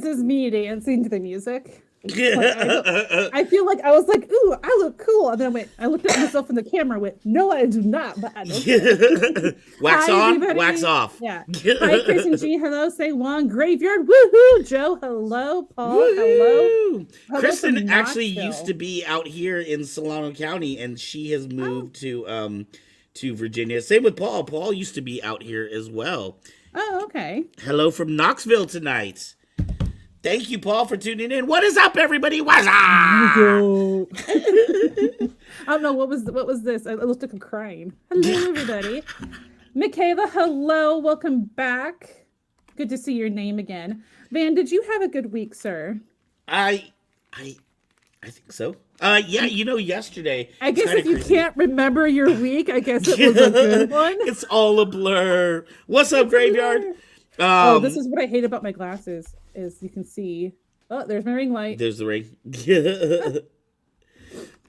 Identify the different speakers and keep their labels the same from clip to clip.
Speaker 1: this is me dancing to the music. Like, I feel like I was like, ooh, I look cool. And then I looked at myself in the camera and went, no, I do not, but I don't.
Speaker 2: Wax
Speaker 1: Hi,
Speaker 2: on,
Speaker 1: everybody.
Speaker 2: wax off.
Speaker 1: Yeah. Hi, Chris and G. Hello. Say Juan. Graveyard. Woohoo. Joe. Hello. Paul. Hello.
Speaker 2: Kristen actually used to be out here in Solano County, and she has moved to Virginia. Same with Paul. Paul used to be out here as well.
Speaker 1: Oh, okay.
Speaker 2: Hello from Knoxville tonight. Thank you, Paul, for tuning in. What is up, everybody? What's up?
Speaker 1: I don't know what was this. I looked like I'm crying. Hello, everybody. Michaela, hello. Welcome back. Good to see your name again. Van, did you have a good week, sir?
Speaker 2: I think so. Yeah, yesterday.
Speaker 1: I guess if you can't remember your week, I guess it was a good one.
Speaker 2: It's all a blur. What's up, Graveyard?
Speaker 1: This is what I hate about my glasses. Is you can see, there's my ring light.
Speaker 2: There's the ring.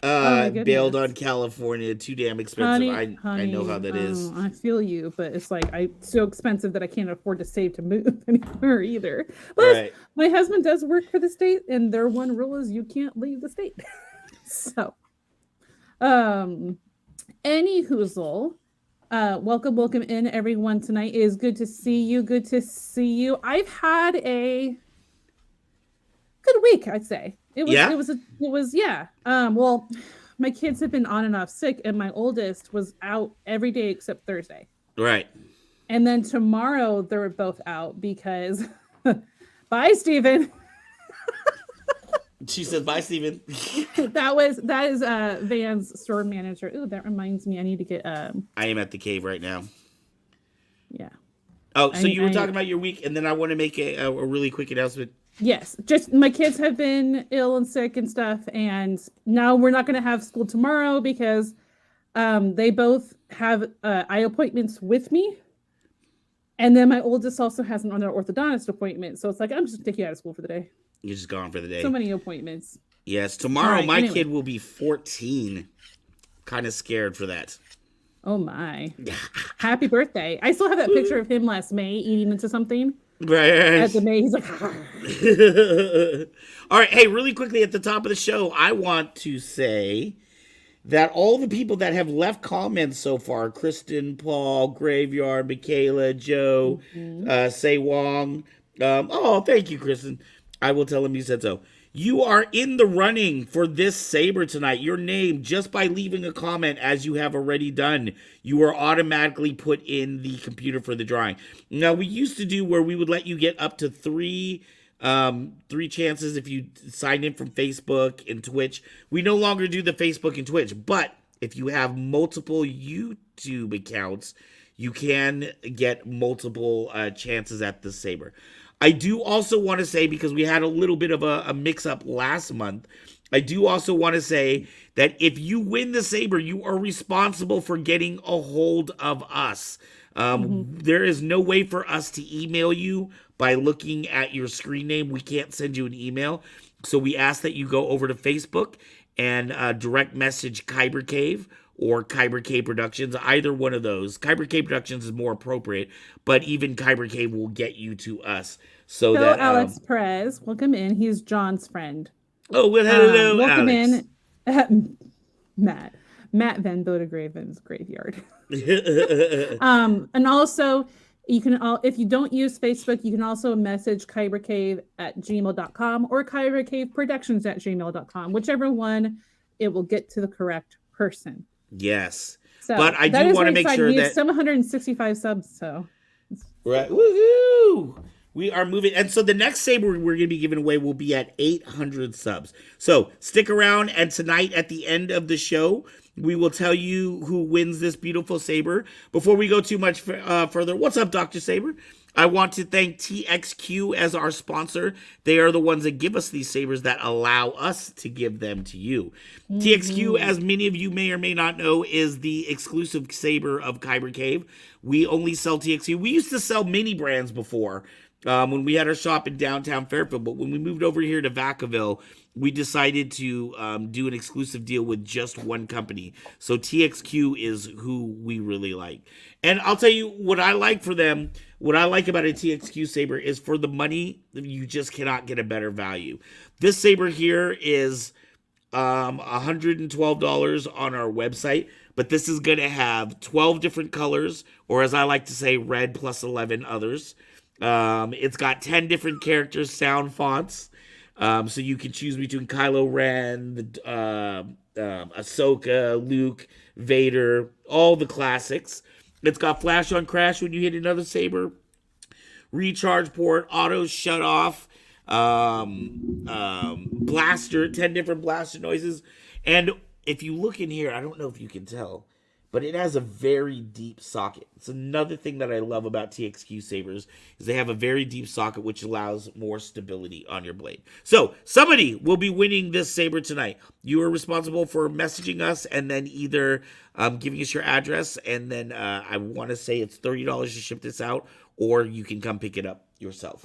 Speaker 2: Bailed on California, too damn expensive.
Speaker 1: Honey,
Speaker 2: I know how that is.
Speaker 1: I feel you, but it's like it's so expensive that I can't afford to save to move anymore either. But my husband does work for the state, and their one rule is you can't leave the state. So, any hoozle. Welcome in everyone tonight. It is good to see you. Good to see you. I've had a good week, I'd say. It was. Well, my kids have been on and off sick, and my oldest was out every day except Thursday.
Speaker 2: Right.
Speaker 1: And then tomorrow they were both out because bye, Steven.
Speaker 2: She said, bye, Steven.
Speaker 1: That is Van's store manager. Ooh, that reminds me. I need to get
Speaker 2: I am at the cave right now.
Speaker 1: Yeah.
Speaker 2: Oh, so you were talking about your week, and then I want to make a really quick announcement.
Speaker 1: Yes. Just my kids have been ill and sick and stuff, and now we're not going to have school tomorrow because they both have eye appointments with me. And then my oldest also has another orthodontist appointment. So it's like, I'm just going to take you out of school for the day.
Speaker 2: You're just gone for the day.
Speaker 1: So many appointments.
Speaker 2: Yes. Tomorrow, my kid will be 14. Kind of scared for that.
Speaker 1: Oh, my. Happy birthday. I still have that picture of him last May eating into something.
Speaker 2: Right.
Speaker 1: At the May, he's like,
Speaker 2: All right. Hey, really quickly at the top of the show, I want to say that all the people that have left comments so far, Kristen, Paul, Graveyard, Michaela, Joe, Say Wong. Thank you, Kristen. I will tell him you said so. You are in the running for this Saber tonight. Your name, just by leaving a comment, as you have already done, you are automatically put in the computer for the drawing. Now, we used to do where we would let you get up to three chances if you signed in from Facebook and Twitch. We no longer do the Facebook and Twitch, but if you have multiple YouTube accounts, you can get multiple chances at the Saber. I do also want to say, because we had a little bit of a mix-up last month, I do also want to say that if you win the Saber, you are responsible for getting a hold of us. There is no way for us to email you by looking at your screen name. We can't send you an email. So we ask that you go over to Facebook and direct message Kyber Cave or Kyber Cave Productions, either one of those. Kyber Cave Productions is more appropriate, but even Kyber Cave will get you to us. So that
Speaker 1: Alex Perez, welcome in. He's John's friend.
Speaker 2: Oh, well, hello,
Speaker 1: welcome
Speaker 2: Alex.
Speaker 1: In, Matt Van Bodegraven's graveyard. And also, you can if you don't use Facebook, you can also message kybercave@gmail.com or kybercaveproductions@gmail.com. Whichever one, it will get to the correct person.
Speaker 2: Yes.
Speaker 1: So,
Speaker 2: but I do want to make sure that
Speaker 1: 765 subs, so
Speaker 2: right. Woohoo! We are moving. And so the next Saber we're going to be giving away will be at 800 subs. So stick around, and tonight at the end of the show, we will tell you who wins this beautiful Saber. Before we go too much further, what's up, Dr. Saber? I want to thank TXQ as our sponsor. They are the ones that give us these sabers that allow us to give them to you. Mm-hmm. TXQ, as many of you may or may not know, is the exclusive saber of Kyber Cave. We only sell TXQ. We used to sell mini brands before when we had our shop in downtown Fairfield, but when we moved over here to Vacaville, we decided to do an exclusive deal with just one company. So TXQ is who we really like. And I'll tell you what I like for them what I like about a TXQ Saber is for the money, you just cannot get a better value. This Saber here is $112 on our website, but this is going to have 12 different colors, or as I like to say, red plus 11 others. It's got 10 different characters, sound fonts. So you can choose between Kylo Ren, Ahsoka, Luke, Vader, all the classics. It's got flash on crash when you hit another saber, recharge port, auto shut off, blaster, 10 different blaster noises. And if you look in here, I don't know if you can tell, but it has a very deep socket. It's another thing that I love about TXQ Sabers is they have a very deep socket, which allows more stability on your blade. So somebody will be winning this Saber tonight. You are responsible for messaging us and then either giving us your address, and then I want to say it's $30 to ship this out, or you can come pick it up yourself.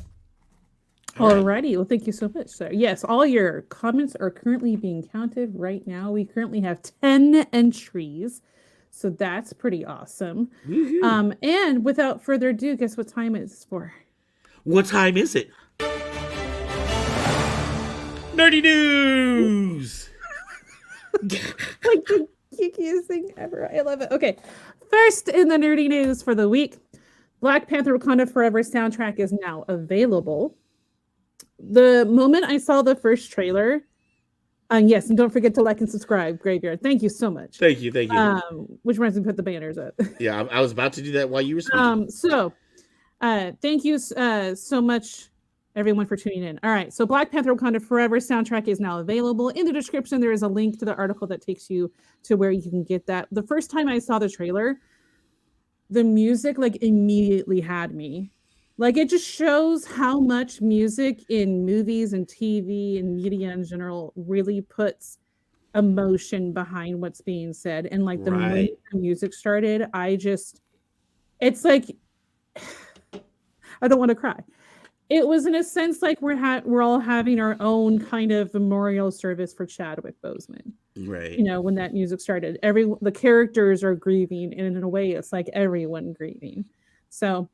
Speaker 1: Alrighty, well, thank you so much, sir. Yes, all your comments are currently being counted right now. We currently have 10 entries. So that's pretty awesome.
Speaker 2: Woo-hoo.
Speaker 1: And without further ado, guess what time it is for?
Speaker 2: What time is it? Nerdy news!
Speaker 1: Like the geekiest thing ever. I love it. Okay. First in the nerdy news for the week, Black Panther Wakanda Forever soundtrack is now available. The moment I saw the first trailer, yes, and don't forget to like and subscribe, Graveyard. Thank you so much.
Speaker 2: Thank you.
Speaker 1: Which reminds me to put the banners up.
Speaker 2: Yeah, I was about to do that while you were speaking.
Speaker 1: Thank you so much, everyone, for tuning in. All right, so Black Panther Wakanda Forever soundtrack is now available. In the description, there is a link to the article that takes you to where you can get that. The first time I saw the trailer, the music immediately had me. It just shows how much music in movies and TV and media in general really puts emotion behind what's being said. And the moment the music started, it's like, I don't want to cry. It was in a sense like we're all having our own kind of memorial service for Chadwick Boseman.
Speaker 2: Right.
Speaker 1: When that music started, the characters are grieving, and in a way, it's like everyone grieving. So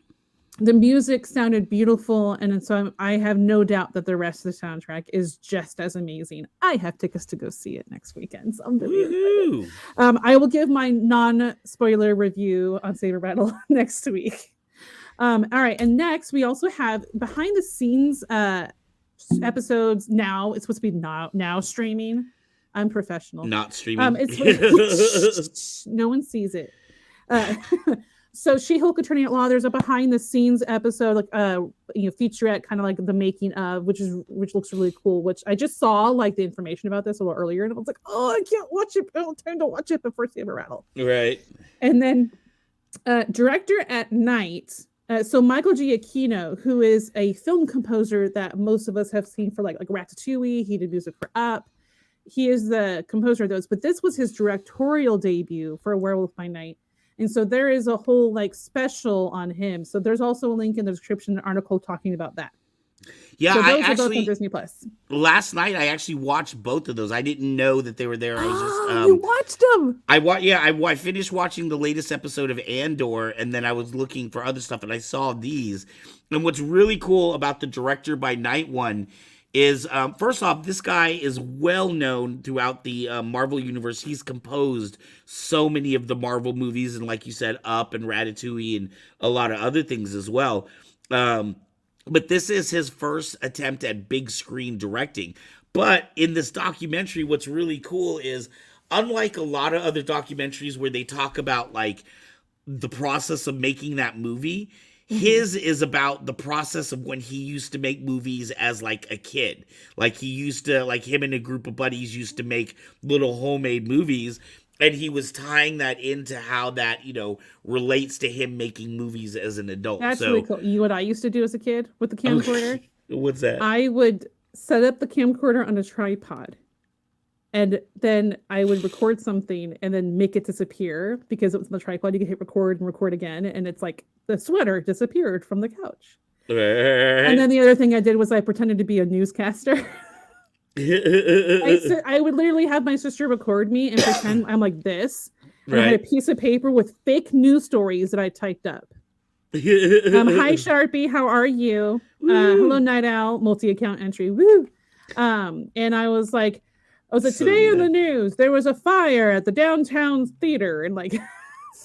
Speaker 1: the music sounded beautiful, and so I have no doubt that the rest of the soundtrack is just as amazing. I have tickets to go see it next weekend, so I'm really I will give my non-spoiler review on Saber Rattle next week. All right, and next we also have behind the scenes episodes. Now it's supposed to be now streaming. I'm professional.
Speaker 2: Not streaming.
Speaker 1: No one sees it. So She-Hulk Attorney at Law, there's a behind the scenes episode, featurette, kind of like the making of, which looks really cool, which I just saw the information about this a little earlier, and I was like, oh, I can't watch it. I don't have time to watch it before Saber Rattle.
Speaker 2: Right.
Speaker 1: And then Director at Night. So Michael Giacchino, who is a film composer that most of us have seen for like Ratatouille, he did music for Up. He is the composer of those, but this was his directorial debut for Werewolf by Night. And so there is a whole special on him. So there's also a link in the description, an article talking about that.
Speaker 2: Yeah,
Speaker 1: so
Speaker 2: I actually
Speaker 1: both on Disney Plus.
Speaker 2: Last night I actually watched both of those. I didn't know that they were there. I was just
Speaker 1: you watched them.
Speaker 2: I finished watching the latest episode of Andor, and then I was looking for other stuff, and I saw these. And what's really cool about the Director by Night one is, first off, this guy is well known throughout the Marvel universe. He's composed so many of the Marvel movies, and like you said, Up and Ratatouille and a lot of other things as well. But this is his first attempt at big screen directing. But in this documentary, what's really cool is, unlike a lot of other documentaries where they talk about the process of making that movie, his is about the process of when he used to make movies as a kid. He used to, him and a group of buddies used to make little homemade movies. And he was tying that into how that, relates to him making movies as an adult.
Speaker 1: That's really cool. You know what I used to do as a kid with the camcorder?
Speaker 2: What's that?
Speaker 1: I would set up the camcorder on a tripod. And then I would record something and then make it disappear because it was on the tripod. You could hit record and record again. And it's like the sweater disappeared from the couch. And then the other thing I did was I pretended to be a newscaster. I would literally have my sister record me and pretend I'm like this. And I had a piece of paper with fake news stories that I typed up. Hi Sharpie, how are you? Hello Night Owl, multi-account entry. Woo! And I was like, today in the news, there was a fire at the downtown theater, and like,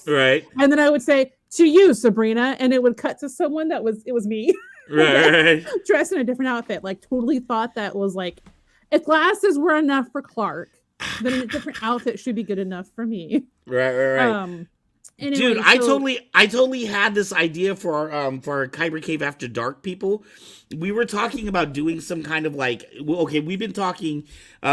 Speaker 2: right.
Speaker 1: And then I would say, to you, Sabrina, and it would cut to someone it was me.
Speaker 2: Right.
Speaker 1: Dressed in a different outfit. Like, totally thought that was like, if glasses were enough for Clark, then a different outfit should be good enough for me.
Speaker 2: Right.
Speaker 1: Anyway,
Speaker 2: dude, I totally had this idea for our Kyber Cave After Dark people. We were talking about doing some kind of like, we've been talking,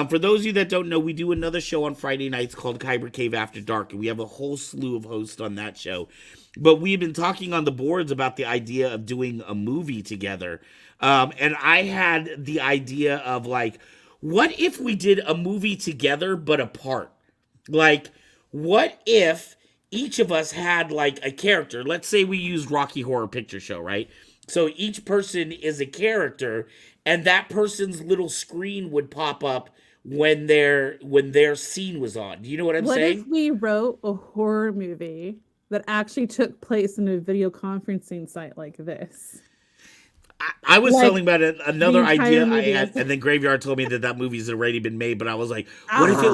Speaker 2: for those of you that don't know, we do another show on Friday nights called Kyber Cave After Dark, and we have a whole slew of hosts on that show. But we've been talking on the boards about the idea of doing a movie together. And I had the idea of like, what if we did a movie together but apart? Like, what if each of us had like a character? Let's say we used Rocky Horror Picture Show, right? So each person is a character, and that person's little screen would pop up when their scene was on. Do you know what I'm saying?
Speaker 1: What if we wrote a horror movie that actually took place in a video conferencing site like this?
Speaker 2: I was telling about another idea I had, and then Graveyard told me that movie's already been made. But I was like, what if it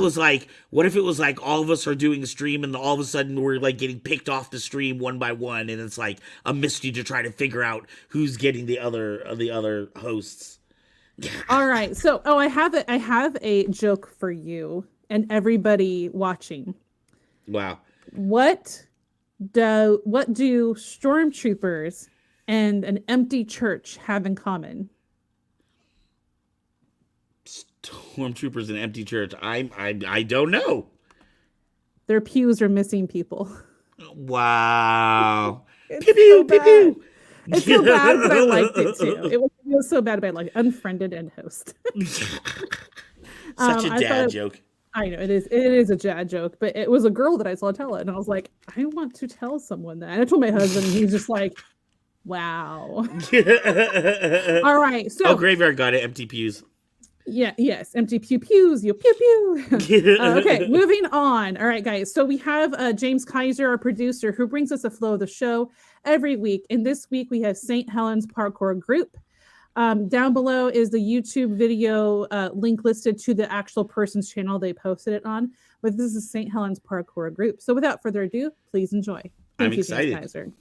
Speaker 2: was like all of us are doing a stream, and all of a sudden we're like getting picked off the stream one by one, and it's like a mystery to try to figure out who's getting the other hosts.
Speaker 1: All right, so I have a joke for you and everybody watching.
Speaker 2: Wow.
Speaker 1: What do stormtroopers and an empty church have in common?
Speaker 2: Stormtroopers and empty church. I don't know.
Speaker 1: Their pews are missing people.
Speaker 2: Wow.
Speaker 1: It's
Speaker 2: pew pew pew pew.
Speaker 1: It's so bad, but I liked it too. It was so bad, but I liked it. Unfriended and host.
Speaker 2: Such a dad joke.
Speaker 1: I know it is. It is a dad joke, but it was a girl that I saw tell it, and I was like, I want to tell someone that. And I told my husband, and he's just like, wow. All right. So
Speaker 2: Graveyard got it. Empty pews.
Speaker 1: Yeah. Yes. Empty pews. You pew pew. Okay. Moving on. All right, guys. So we have James Kaiser, our producer, who brings us a flow of the show every week. And this week we have St. Helens Parkour Group. Down below is the YouTube video link listed to the actual person's channel they posted it on. But this is St. Helens Parkour Group. So without further ado, please enjoy. Thank you,
Speaker 2: excited.
Speaker 1: James Kaiser.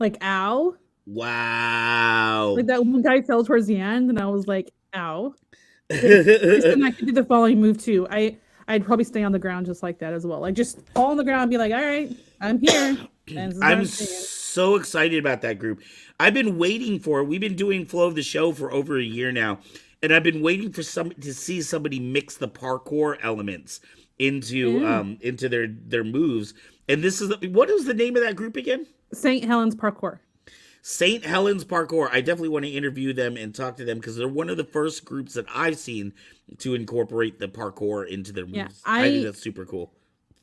Speaker 1: Like, ow.
Speaker 2: Wow.
Speaker 1: Like that one guy fell towards the end, and I was like, ow. Kristen, I could do the following move too. I'd probably stay on the ground just like that as well. Like just fall on the ground and be like, all right, I'm here. And this is what
Speaker 2: I'm
Speaker 1: I'm saying.
Speaker 2: so excited about that group. I've been waiting for. We've been doing Flow of the Show for over a year now, and I've been waiting for to see somebody mix the parkour elements into their moves. And this is what is the name of that group again?
Speaker 1: St. Helens Parkour.
Speaker 2: St. Helens Parkour. I definitely want to interview them and talk to them because they're one of the first groups that I've seen to incorporate the parkour into their moves.
Speaker 1: Yeah,
Speaker 2: I think that's super cool.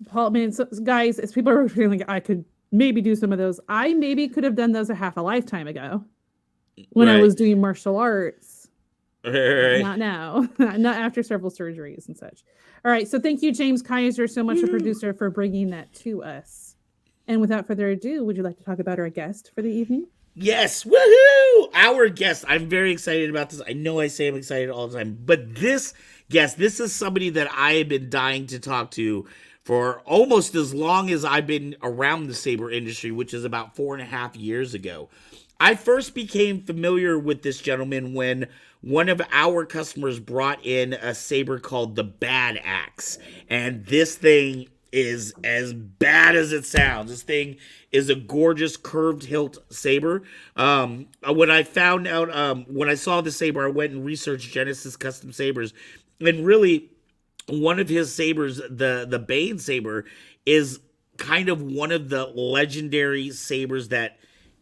Speaker 1: Paul, I mean, so, guys, as people are feeling like I could maybe do some of those, I maybe could have done those a half a lifetime ago when I was doing martial arts.
Speaker 2: Right.
Speaker 1: Not now, not after several surgeries and such. All right, so thank you, James Kaiser, so much, a producer, for bringing that to us. And without further ado, would you like to talk about our guest for the evening?
Speaker 2: Yes, woohoo! Our guest. I'm very excited about this. I know I say I'm excited all the time, but this guest, this is somebody that I have been dying to talk to for almost as long as I've been around the saber industry, which is about 4.5 years ago. I first became familiar with this gentleman when one of our customers brought in a saber called the Bad Axe, and this thing is as bad as it sounds. This thing is a gorgeous curved hilt saber. When I found out, when I saw the saber, I went and researched Gensis custom sabers, and really, one of his sabers, the Bane saber, is kind of one of the legendary sabers that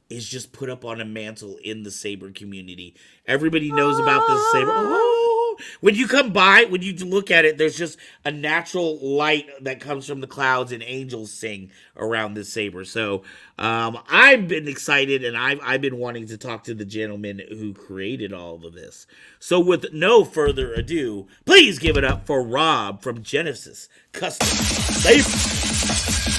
Speaker 2: is just put up on a mantle in the saber community. Everybody knows about this saber. Oh, when you come by, when you look at it, there's just a natural light that comes from the clouds, and angels sing around this saber. So I've been excited, and I've been wanting to talk to the gentleman who created all of this. So with no further ado, please give it up for Rob from Gensis Custom Sabers.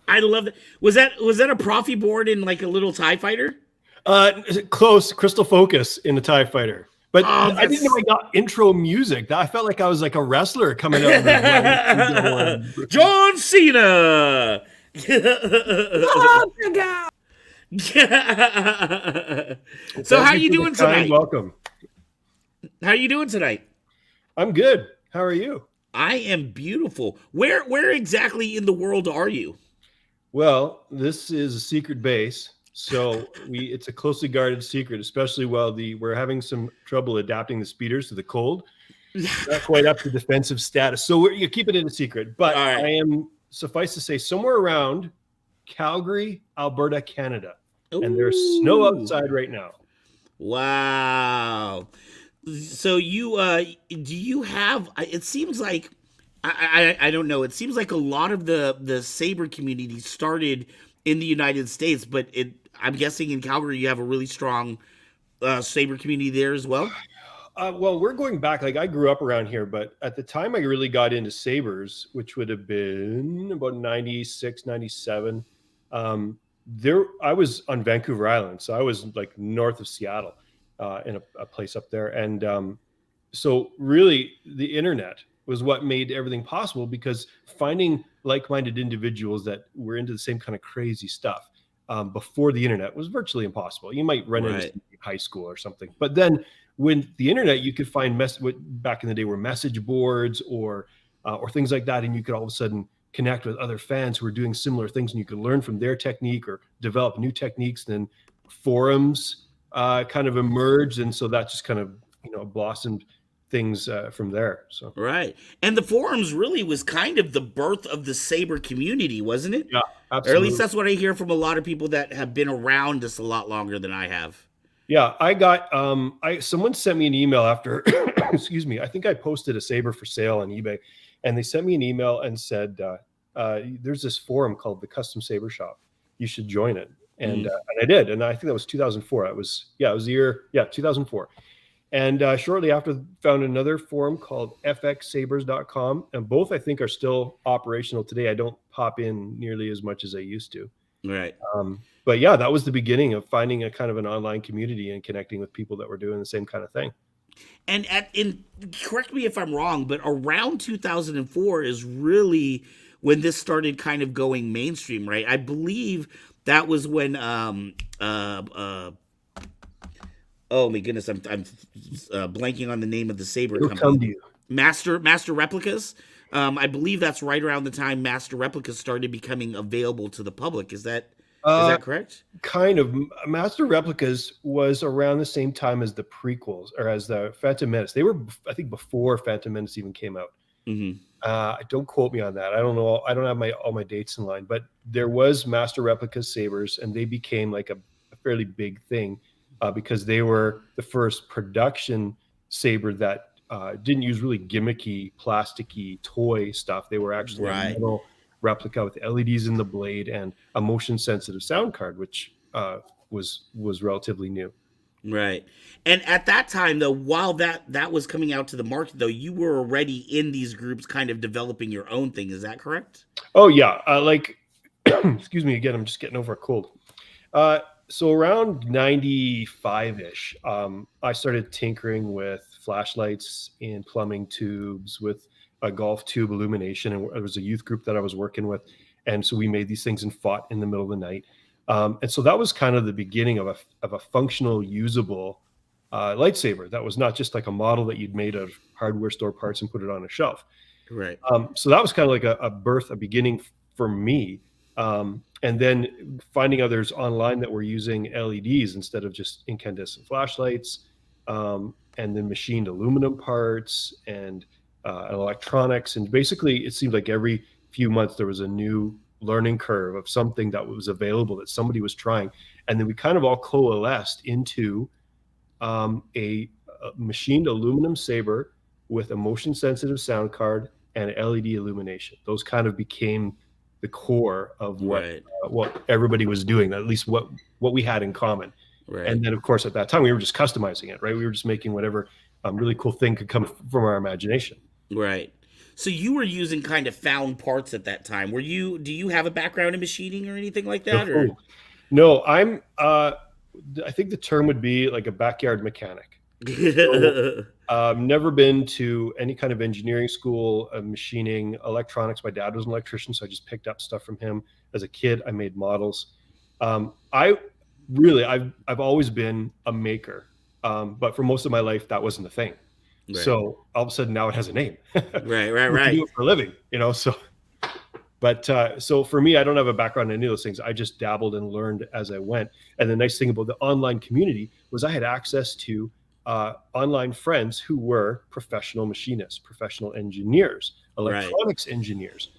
Speaker 2: I love that. Was that a Profi board in like a little TIE fighter?
Speaker 3: Close. Crystal Focus in the TIE fighter. But I didn't know I got intro music. I felt like I was like a wrestler coming out.
Speaker 2: John Cena. So how you doing tonight?
Speaker 3: Welcome.
Speaker 2: How you doing tonight?
Speaker 3: I'm good. How are you?
Speaker 2: I am beautiful. Where exactly in the world are you?
Speaker 3: Well, this is a secret base, so it's a closely guarded secret, especially while we're having some trouble adapting the speeders to the cold. Not quite up to defensive status, so you keep it in a secret. But right. I am, suffice to say, somewhere around Calgary, Alberta, Canada, and there's snow outside right now.
Speaker 2: Wow. So you do you have? It seems like. I don't know. It seems like a lot of the saber community started in the United States, but I'm guessing in Calgary you have a really strong saber community there as well.
Speaker 3: Well, we're going back. Like I grew up around here, but at the time I really got into sabers, which would have been about 96, 97. I was on Vancouver Island, so I was like north of Seattle, in a place up there, and so really the internet was what made everything possible, because finding like-minded individuals that were into the same kind of crazy stuff before the internet was virtually impossible. You might run into high school or something, but then when the internet, you could find back in the day were message boards or things like that, and you could all of a sudden connect with other fans who were doing similar things, and you could learn from their technique or develop new techniques. Then forums kind of emerged, and so that just kind of blossomed things from there. So
Speaker 2: right, and the forums really was kind of the birth of the saber community, wasn't it?
Speaker 3: Yeah, absolutely.
Speaker 2: Or at least that's what I hear from a lot of people that have been around this a lot longer than I have.
Speaker 3: Yeah, I got someone sent me an email after excuse me, I think I posted a saber for sale on eBay, and they sent me an email and said, there's this forum called the Custom Saber Shop. You should join it. And I did. And I think that was 2004. It was the year, 2004. And shortly after, found another forum called fxsabers.com. And both, I think, are still operational today. I don't pop in nearly as much as I used to.
Speaker 2: Right.
Speaker 3: But yeah, that was the beginning of finding a kind of an online community and connecting with people that were doing the same kind of thing.
Speaker 2: And correct me if I'm wrong, but around 2004 is really when this started kind of going mainstream, right? I believe that was when oh my goodness, I'm blanking on the name of the saber
Speaker 3: It'll
Speaker 2: company.
Speaker 3: come to you.
Speaker 2: Master Replicas. I believe that's right around the time Master Replicas started becoming available to the public. Is that correct?
Speaker 3: Kind of. Master Replicas was around the same time as the prequels, or as the Phantom Menace. They were, I think, before Phantom Menace even came out. Don't quote me on that. I don't know. I don't have all my dates in line, but there was Master Replicas sabers, and they became like a fairly big thing because they were the first production saber that didn't use really gimmicky, plasticky toy stuff. They were actually a metal replica with LEDs in the blade and a motion sensitive sound card, which was relatively new.
Speaker 2: Right. And at that time, though, while that was coming out to the market, though, you were already in these groups kind of developing your own thing. Is that correct?
Speaker 3: Oh, yeah. Excuse me again, I'm just getting over a cold. So around 95-ish, I started tinkering with flashlights in plumbing tubes, with a golf tube illumination. And there was a youth group that I was working with. And so we made these things and fought in the middle of the night. And so that was kind of the beginning of a functional, usable lightsaber. That was not just like a model that you'd made of hardware store parts and put it on a shelf.
Speaker 2: Right.
Speaker 3: So that was kind of like a beginning for me. And then finding others online that were using LEDs instead of just incandescent flashlights, and then machined aluminum parts and electronics. And basically, it seemed like every few months there was a new learning curve of something that was available that somebody was trying. And then we kind of all coalesced into a machined aluminum saber with a motion sensitive sound card and LED illumination. Those kind of became the core of what everybody was doing, at least what we had in common. Right. And then, of course, at that time, we were just customizing it, right? We were just making whatever really cool thing could come from our imagination.
Speaker 2: Right. So you were using kind of found parts at that time. Do you have a background in machining or anything like that? Or
Speaker 3: no, I'm I think the term would be like a backyard mechanic. So, never been to any kind of engineering school, machining, electronics. My dad was an electrician, so I just picked up stuff from him. As a kid, I made models. I've always been a maker, but for most of my life, that wasn't a thing. Right. So all of a sudden now it has a name.
Speaker 2: Right.
Speaker 3: Do it for a living, so. But so for me, I don't have a background in any of those things. I just dabbled and learned as I went. And the nice thing about the online community was I had access to online friends who were professional machinists, professional engineers, electronics engineers,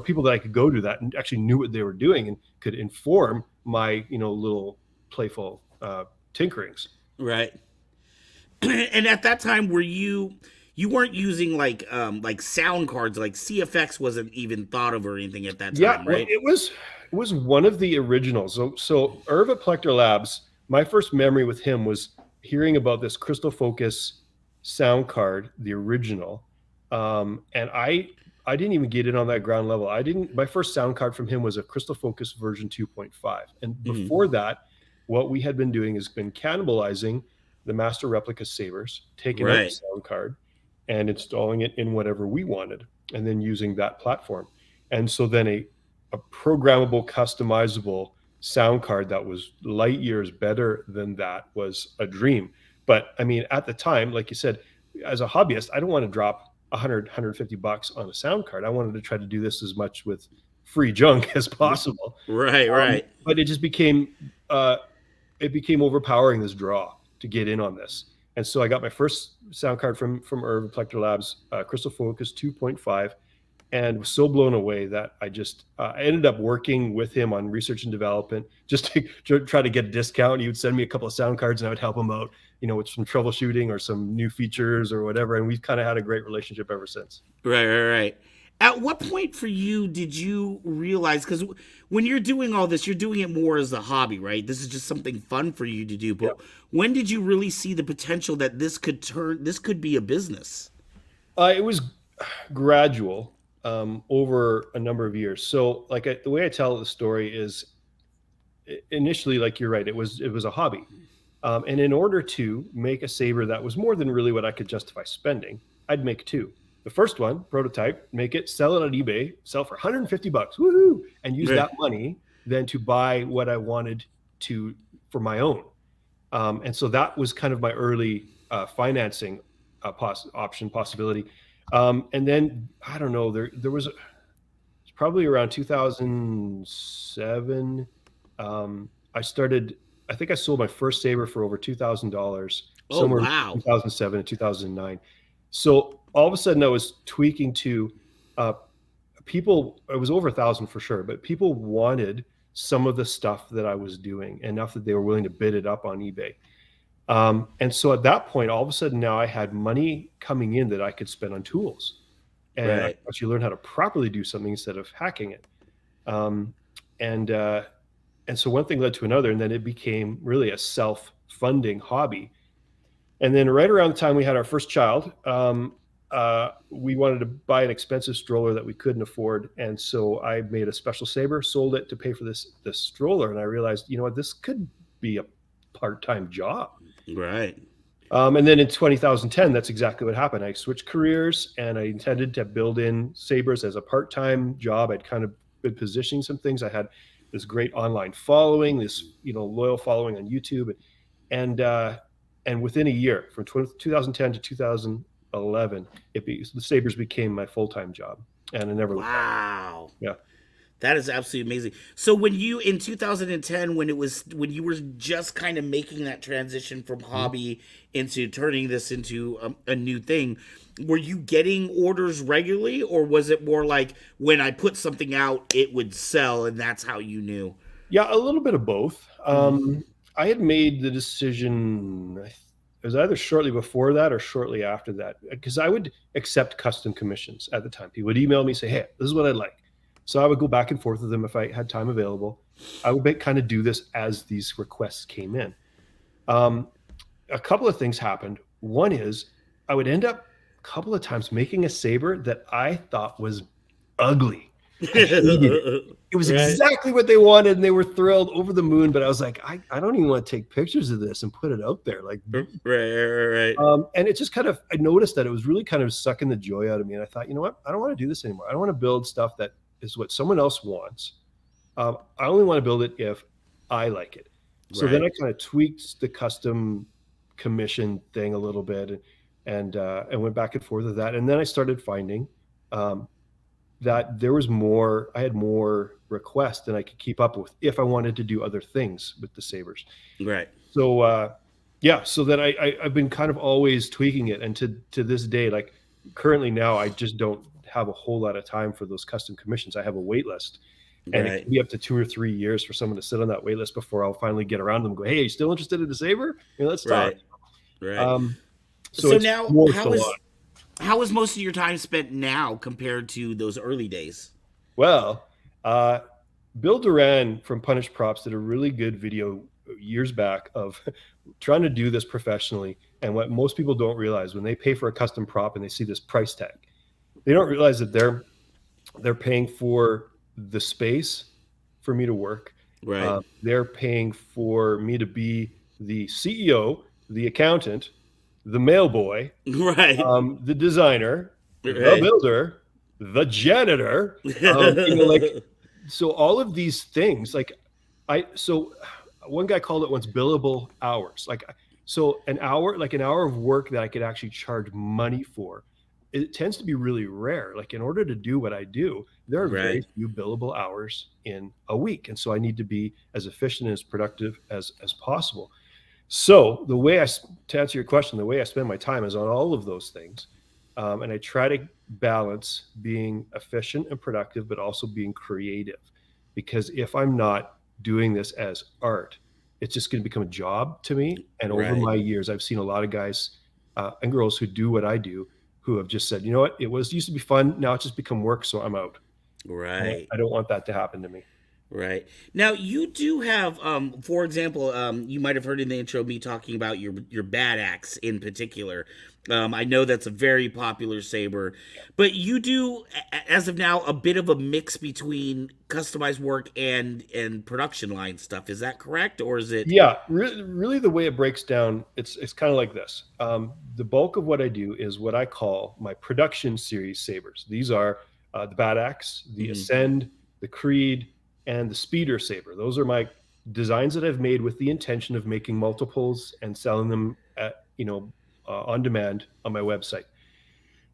Speaker 3: people that I could go to that and actually knew what they were doing and could inform my, little playful tinkerings.
Speaker 2: Right. And at that time, you weren't using like sound cards, like CFX wasn't even thought of or anything at that time, right?
Speaker 3: Well, it was one of the originals. So Irv at Plector Labs, my first memory with him was hearing about this Crystal Focus sound card, the original. And I didn't even get in on that ground level. My first sound card from him was a Crystal Focus version 2.5. And before that, what we had been doing has been cannibalizing the Master Replica Sabers, taking out the sound card and installing it in whatever we wanted, and then using that platform. And so then a programmable, customizable sound card that was light years better than that was a dream. But I mean, at the time, like you said, as a hobbyist, I don't want to drop $100-$150 on a sound card. I wanted to try to do this as much with free junk as possible.
Speaker 2: Right.
Speaker 3: But it just became overpowering, this draw to get in on this. And so I got my first sound card from Irv Plector Labs, Crystal Focus 2.5, and was so blown away that I just I ended up working with him on research and development just to try to get a discount. He would send me a couple of sound cards and I would help him out, with some troubleshooting or some new features or whatever. And we've kind of had a great relationship ever since.
Speaker 2: Right. At what point for you did you realize? Because when you're doing all this, you're doing it more as a hobby, right? This is just something fun for you to do.
Speaker 3: Yeah.
Speaker 2: But when did you really see the potential that this could be a business?
Speaker 3: It was gradual over a number of years. So, like the way I tell the story is initially, like you're right, it was a hobby, and in order to make a saber that was more than really what I could justify spending, I'd make two. The first one, prototype, make it, sell it on eBay, sell for $150, woohoo, and use
Speaker 2: Right.
Speaker 3: that money then to buy what I wanted to for my own. And so that was kind of my early financing option possibility. And then I don't know, there was probably around 2007. I started. I think I sold my first saber for over $2,000
Speaker 2: Oh,
Speaker 3: somewhere
Speaker 2: wow.
Speaker 3: 2007 and 2009. So all of a sudden, I was tweaking to people. It was over 1,000 for sure, but people wanted some of the stuff that I was doing enough that they were willing to bid it up on eBay. And so at that point, all of a sudden now I had money coming in that I could spend on tools, and I
Speaker 2: Right.
Speaker 3: could actually learn how to properly do something instead of hacking it. Um, and so one thing led to another, and then it became really a self-funding hobby. And then right around the time we had our first child, we wanted to buy an expensive stroller that we couldn't afford, and so I made a special saber, sold it to pay for this stroller, and I realized, you know what, this could be a part-time job.
Speaker 2: Right.
Speaker 3: And then in 2010, that's exactly what happened. I switched careers, and I intended to build in Sabers as a part-time job. I'd kind of been positioning some things. I had this great online following, this loyal following on YouTube, and within a year, from 2010 to 2011, the Sabers became my full-time job, and I never looked back.
Speaker 2: Wow.
Speaker 3: Yeah.
Speaker 2: That is absolutely amazing. So when you in 2010, when you were just kind of making that transition from hobby into turning this into a new thing, were you getting orders regularly, or was it more like when I put something out, it would sell, and that's how you knew?
Speaker 3: Yeah, a little bit of both. I had made the decision, it was either shortly before that or shortly after that, because I would accept custom commissions at the time. People would email me, say, hey, this is what I'd like. So I would go back and forth with them if I had time available. I would kind of do this as these requests came in. A couple of things happened. One is I would end up a couple of times making a saber that I thought was ugly. I hated it. It was
Speaker 2: Right.
Speaker 3: exactly what they wanted, and they were thrilled, over the moon. But I was like, I don't even want to take pictures of this and put it out there. Like,
Speaker 2: Right.
Speaker 3: and it just kind of, I noticed that it was really kind of sucking the joy out of me. And I thought, you know what? I don't want to do this anymore. I don't want to build stuff that is what someone else wants. I only want to build it if I like it. So then I kind of tweaked the custom commission thing a little bit, and went back and forth with that. And then I started finding that there was more. I had more requests than I could keep up with if I wanted to do other things with the Sabers.
Speaker 2: Right.
Speaker 3: So so that I've been kind of always tweaking it, and to this day, like currently now, I just don't have a whole lot of time for those custom commissions. I have a wait list, and it can be up to 2 or 3 years for someone to sit on that wait list before I'll finally get around to them and go, hey, are you still interested in a saber? Let's talk.
Speaker 2: Right.
Speaker 3: So
Speaker 2: now, how is most of your time spent now compared to those early days?
Speaker 3: Well, Bill Duran from Punish Props did a really good video years back of trying to do this professionally. And what most people don't realize, when they pay for a custom prop and they see this price tag, they don't realize that they're paying for the space for me to work.
Speaker 2: Right.
Speaker 3: They're paying for me to be the CEO, the accountant, the mail boy,
Speaker 2: Right.
Speaker 3: the designer, the
Speaker 2: Right.
Speaker 3: builder, the janitor. So all of these things, so one guy called it once billable hours. So an hour of work that I could actually charge money for, it tends to be really rare. Like, in order to do what I do, there are very few billable hours in a week. And so I need to be as efficient and as productive as possible. So to answer your question, the way I spend my time is on all of those things. And I try to balance being efficient and productive, but also being creative. Because if I'm not doing this as art, it's just going to become a job to me. And over my years, I've seen a lot of guys and girls who do what I do who have just said, you know what, it used to be fun, now it's just become work, so I'm out.
Speaker 2: Right.
Speaker 3: I don't want that to happen to me.
Speaker 2: Right. Now you do have, for example, you might have heard in the intro me talking about your bad axe in particular. I know that's a very popular saber, but you do, as of now, a bit of a mix between customized work and production line stuff. Is that correct, or is it?
Speaker 3: Yeah, really, the way it breaks down, it's kind of like this. The bulk of what I do is what I call my production series sabers. These are the Bad Axe, the Ascend, the Creed, and the Speeder saber. Those are my designs that I've made with the intention of making multiples and selling them at, on demand on my website.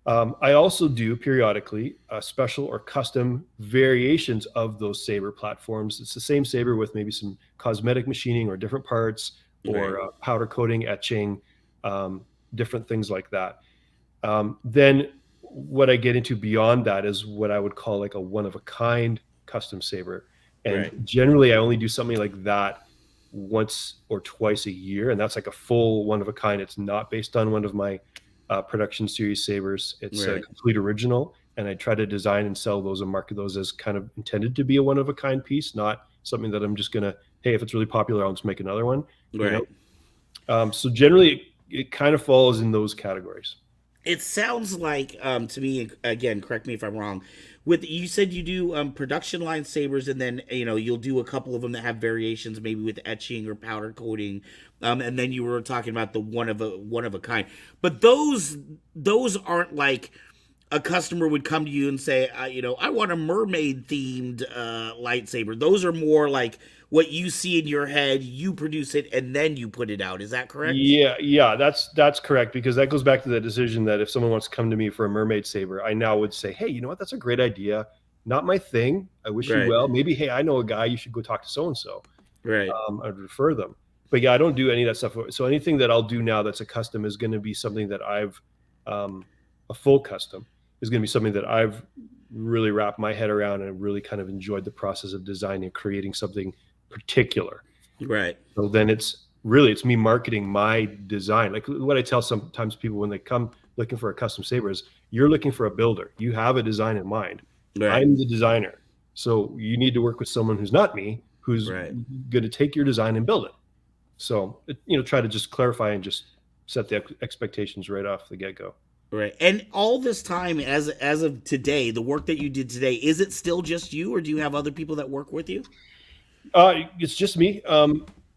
Speaker 3: I also do periodically special or custom variations of those saber platforms. It's the same saber with maybe some cosmetic machining or different parts, or powder coating, etching, different things like that. Then what I get into beyond that is what I would call like a one-of-a-kind custom saber. And generally I only do something like that once or twice a year. And that's like a full one-of-a-kind. It's not based on one of my production series sabers. It's a complete original, and I try to design and sell those and market those as kind of intended to be a one-of-a-kind piece, not something that I'm just gonna, hey, if it's really popular, I'll just make another one. You know? So generally it kind of falls in those categories.
Speaker 2: It sounds like, to me, again, correct me if I'm wrong, with, you said you do production line sabers, and then you'll do a couple of them that have variations, maybe with etching or powder coating, and then you were talking about the one of a kind. But those aren't like a customer would come to you and say, I want a mermaid themed lightsaber. Those are more like what you see in your head, you produce it, and then you put it out. Is that correct?
Speaker 3: Yeah, that's correct, because that goes back to the decision that if someone wants to come to me for a mermaid saber, I now would say, hey, you know what, that's a great idea. Not my thing. I wish you well. Maybe, hey, I know a guy, you should go talk to so-and-so. I'd refer them. But yeah, I don't do any of that stuff. So anything that I'll do now that's a custom is going to be something that I've, a full custom is going to be something that I've really wrapped my head around and really kind of enjoyed the process of designing and creating something particular. So then it's me marketing my design. Like what I tell sometimes people when they come looking for a custom saber is, you're looking for a builder. You have a design in mind. I'm the designer. So you need to work with someone who's not me, who's going to take your design and build it. So, try to just clarify and just set the expectations right off the get-go.
Speaker 2: Right. And all this time, as of today, the work that you did today, is it still just you, or do you have other people that work with you?
Speaker 3: It's just me.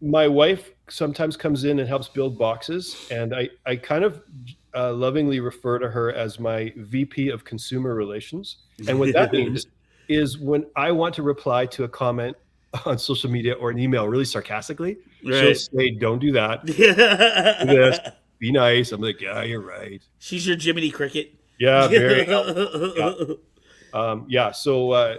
Speaker 3: My wife sometimes comes in and helps build boxes, and I kind of lovingly refer to her as my VP of consumer relations. And what that means is, when I want to reply to a comment on social media or an email really sarcastically, she'll say, don't do that. Do this. Be nice. I'm like, yeah, you're right.
Speaker 2: She's your Jiminy Cricket.
Speaker 3: Yeah, very helpful. Yeah. So,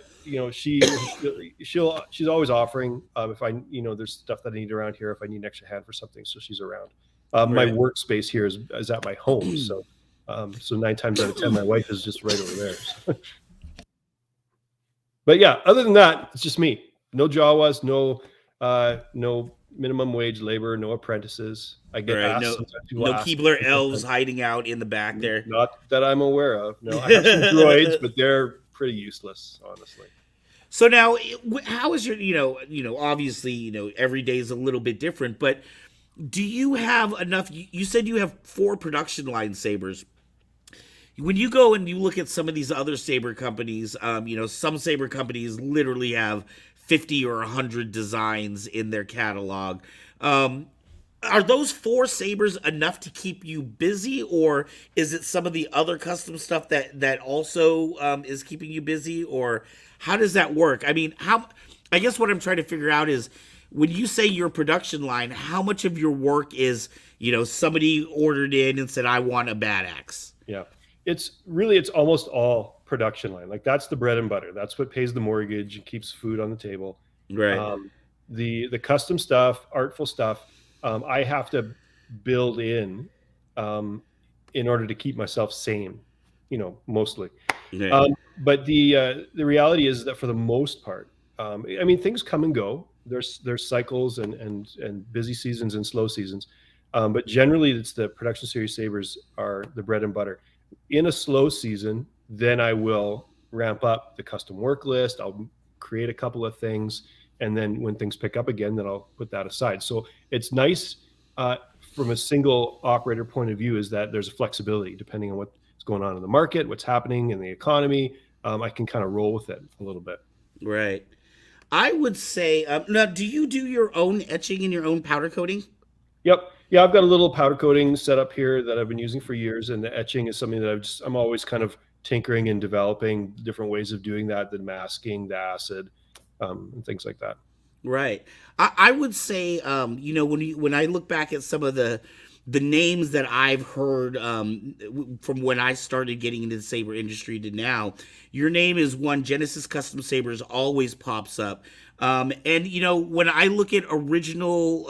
Speaker 3: she's always offering, if I, there's stuff that I need around here, if I need an extra hand for something. So she's around. My workspace here is at my home. So, 9 times out of 10, my wife is just right over there. But yeah, other than that, it's just me. No Jawas, no minimum wage labor, no apprentices. I get asked,
Speaker 2: no Keebler elves hiding out in the back there.
Speaker 3: Not that I'm aware of. No, I have some droids, but they're pretty useless, honestly.
Speaker 2: So now, how is your, obviously, every day is a little bit different, but do you have enough? You said you have 4 production line sabers. When you go and you look at some of these other saber companies, some saber companies literally have 50 or 100 designs in their catalog. Are those 4 sabers enough to keep you busy, or is it some of the other custom stuff that also is keeping you busy, or how does that work? I mean, I guess what I'm trying to figure out is, when you say your production line, how much of your work is, somebody ordered in and said, I want a Bad Axe?
Speaker 3: Yeah, it's almost all production line. Like, that's the bread and butter. That's what pays the mortgage and keeps food on the table. The custom stuff, artful stuff, I have to build in order to keep myself sane, mostly. But the reality is that for the most part, things come and go. There's cycles and busy seasons and slow seasons. But generally, it's the production series sabers are the bread and butter. in a slow season, then I will ramp up the custom work list. I'll create a couple of things, and then when things pick up again, then I'll put that aside. So it's nice from a single operator point of view is that there's a flexibility depending on what's going on in the market, what's happening in the economy. I can kind of roll with it a little bit.
Speaker 2: Right. I would say, now, do you do your own etching and your own powder coating?
Speaker 3: Yep. Yeah, I've got a little powder coating set up here that I've been using for years, and the etching is something that I'm always kind of tinkering and developing different ways of doing that, the masking, the acid, and things like that.
Speaker 2: Right. I would say, when I look back at some of the names that I've heard from when I started getting into the saber industry to now, your name is one. Genesis Custom Sabers always pops up. And when I look at original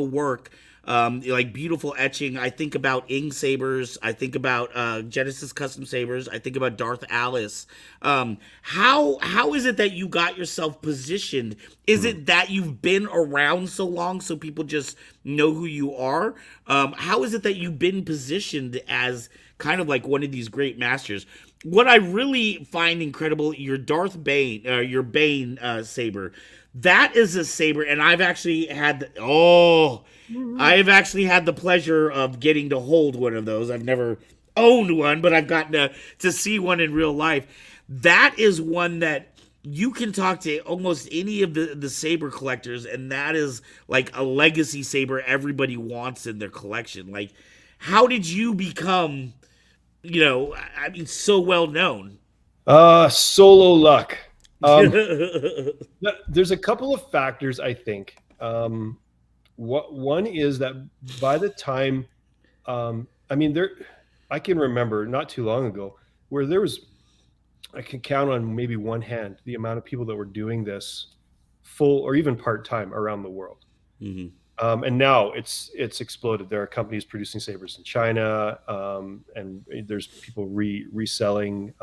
Speaker 2: work, like beautiful etching, I think about Ing Sabers, I think about Genesis Custom Sabers, I think about Darth Alice. How is it that you got yourself positioned? Is it that you've been around so long so people just know who you are? How is it that you've been positioned as kind of like one of these great masters? What I really find incredible, your Darth Bane, your Bane saber, that is a saber, and I've actually had the pleasure of getting to hold one of those. I've never owned one, but I've gotten to see one in real life. That is one that you can talk to almost any of the saber collectors, and that is like a legacy saber everybody wants in their collection. Like, how did you become, so well known?
Speaker 3: Solo luck. There's a couple of factors, I think. One is that by the time, I can remember not too long ago where I can count on maybe one hand the amount of people that were doing this full or even part-time around the world.
Speaker 2: Mm-hmm.
Speaker 3: And now it's exploded. There are companies producing sabers in China, and there's people reselling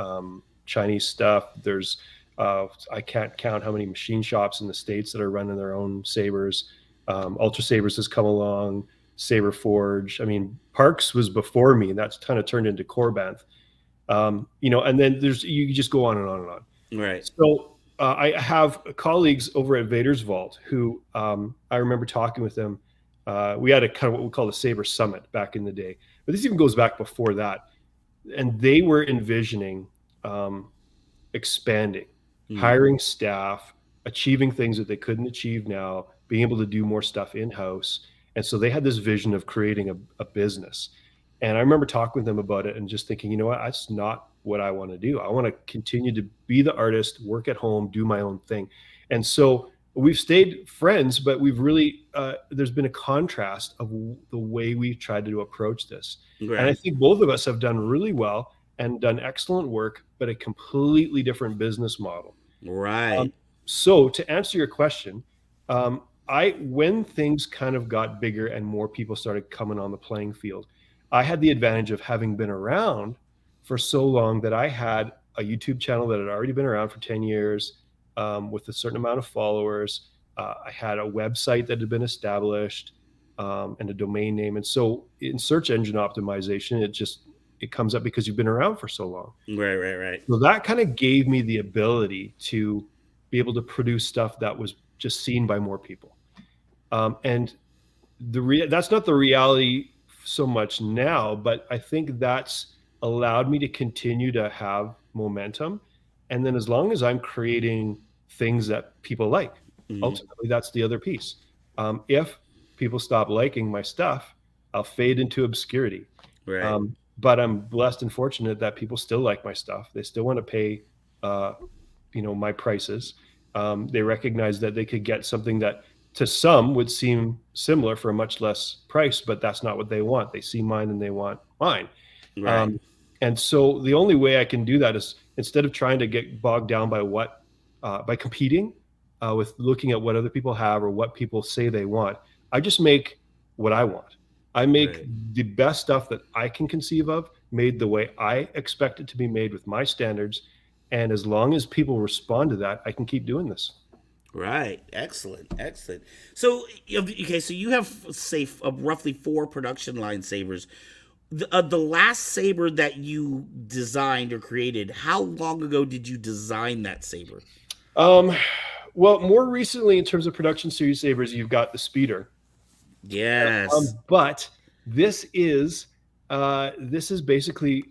Speaker 3: Chinese stuff. There's I can't count how many machine shops in the States that are running their own sabers. Ultra Sabers has come along, Saber Forge. I mean, Parks was before me, and that's kind of turned into Corbanth. And then you just go on and on and on.
Speaker 2: Right.
Speaker 3: So I have colleagues over at Vader's Vault who I remember talking with them. We had a kind of what we call the Saber Summit back in the day, but this even goes back before that. And they were envisioning expanding, hiring staff, achieving things that they couldn't achieve now, being able to do more stuff in-house. And so they had this vision of creating a business. And I remember talking with them about it and just thinking, you know what, that's not what I want to do. I want to continue to be the artist, work at home, do my own thing. And so we've stayed friends, but we've really, there's been a contrast of the way we've tried to approach this. Right. And I think both of us have done really well and done excellent work, but a completely different business model.
Speaker 2: Right.
Speaker 3: So to answer your question, when things kind of got bigger and more people started coming on the playing field, I had the advantage of having been around for so long that I had a YouTube channel that had already been around for 10 years with a certain amount of followers. I had a website that had been established and a domain name. And so in search engine optimization, it comes up because you've been around for so long.
Speaker 2: Right.
Speaker 3: So that kind of gave me the ability to be able to produce stuff that was just seen by more people. And that's not the reality so much now, but I think that's allowed me to continue to have momentum. And then as long as I'm creating things that people like, ultimately that's the other piece. If people stop liking my stuff, I'll fade into obscurity.
Speaker 2: Right.
Speaker 3: But I'm blessed and fortunate that people still like my stuff. They still want to pay, my prices. They recognize that they could get something that to some would seem similar for a much less price, but that's not what they want. They see mine and they want mine.
Speaker 2: Right.
Speaker 3: And so the only way I can do that is instead of trying to get bogged down by competing with looking at what other people have or what people say they want, I just make what I want. I make the best stuff that I can conceive of, made the way I expect it to be made with my standards. And as long as people respond to that, I can keep doing this.
Speaker 2: Right. Excellent. So, okay, so you have, say, roughly 4 production line sabers. the last saber that you designed or created, how long ago did you design that saber?
Speaker 3: Well, more recently in terms of production series sabers, you've got the speeder.
Speaker 2: Yes.
Speaker 3: But this is basically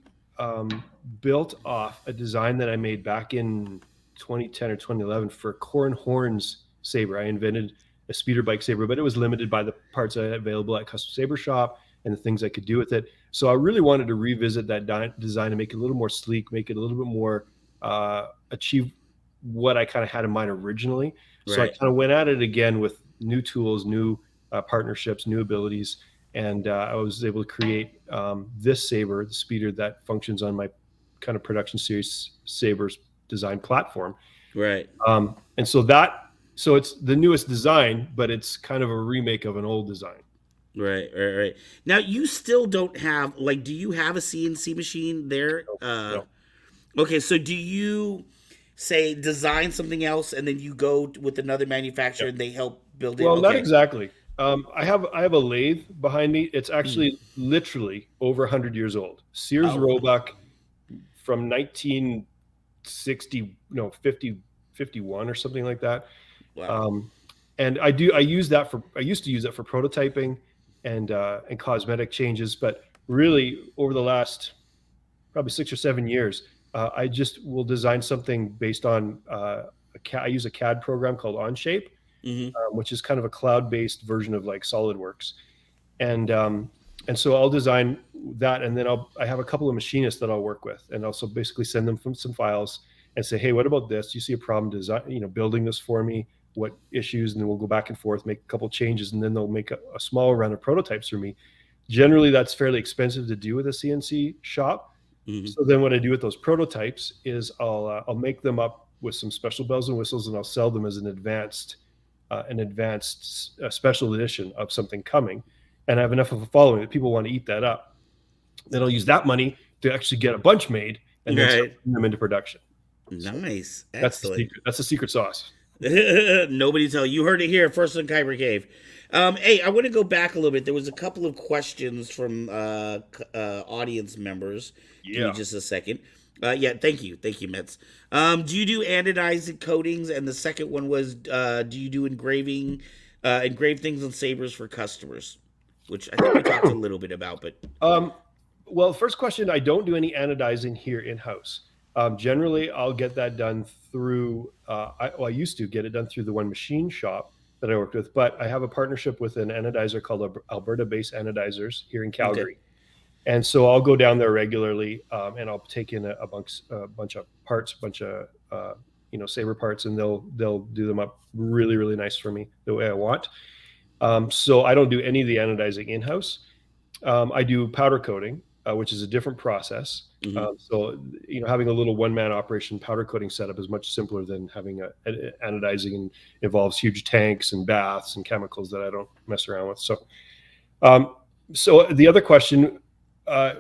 Speaker 3: built off a design that I made back in 2010 or 2011 for Corn Horns saber. I invented a speeder bike saber, but it was limited by the parts I had available at Custom Saber Shop and the things I could do with it. So I really wanted to revisit that design and make it a little more sleek, make it a little bit more achieve what I kind of had in mind originally. So I
Speaker 2: Right.
Speaker 3: kind of went at it again with new tools, new partnerships, new abilities, and I was able to create this saber, the speeder that functions on my kind of production series sabers design platform.
Speaker 2: Right.
Speaker 3: And so it's the newest design, but it's kind of a remake of an old design.
Speaker 2: Right. Now you still don't have, like, do you have a CNC machine there?
Speaker 3: No.
Speaker 2: Okay, so do you say design something else and then you go with another manufacturer and they help build it?
Speaker 3: Well, not
Speaker 2: Okay.
Speaker 3: exactly. I have a lathe behind me. It's actually literally over 100 years old. Sears
Speaker 2: Oh.
Speaker 3: Roebuck from 1960, 51 or something like that.
Speaker 2: Wow.
Speaker 3: And I used to use that for prototyping and cosmetic changes, but really over the last probably 6 or 7 years, I just will design something based on I use a CAD program called Onshape, which is kind of a cloud-based version of like SolidWorks, and so I'll design that, and then I have a couple of machinists that I'll work with, and also basically send them from some files and say, hey, what about this? Do you see a problem building this for me? What issues? And then we'll go back and forth, make a couple changes, and then they'll make a small run of prototypes for me. Generally, that's fairly expensive to do with a CNC shop. So then what I do with those prototypes is I'll make them up with some special bells and whistles, and I'll sell them as an advanced special edition of something coming. And I have enough of a following that people want to eat that up. Then I'll use that money to actually get a bunch made and then start putting them into production.
Speaker 2: Nice.
Speaker 3: That's the secret. That's the secret sauce.
Speaker 2: Nobody tell you. Heard it here first on Kyber Cave. Hey, I want to go back a little bit. There was a couple of questions from audience members.
Speaker 3: Yeah.
Speaker 2: Give me just a second. Thank you, Metz. Do you do anodized coatings? And the second one was, do you do engrave things on sabers for customers? Which I think we talked a little bit about, but
Speaker 3: well, first question, I don't do any anodizing here in house. Generally, I'll get that done through. I used to get it done through the one machine shop that I worked with, but I have a partnership with an anodizer called Alberta-based Anodizers here in Calgary. Okay. And so I'll go down there regularly, and I'll take in a bunch of parts, saber parts, and they'll do them up really, really nice for me the way I want. So I don't do any of the anodizing in house. I do powder coating, which is a different process. So having a little one-man operation powder coating setup is much simpler than having anodizing, and involves huge tanks and baths and chemicals that I don't mess around with. So the other question.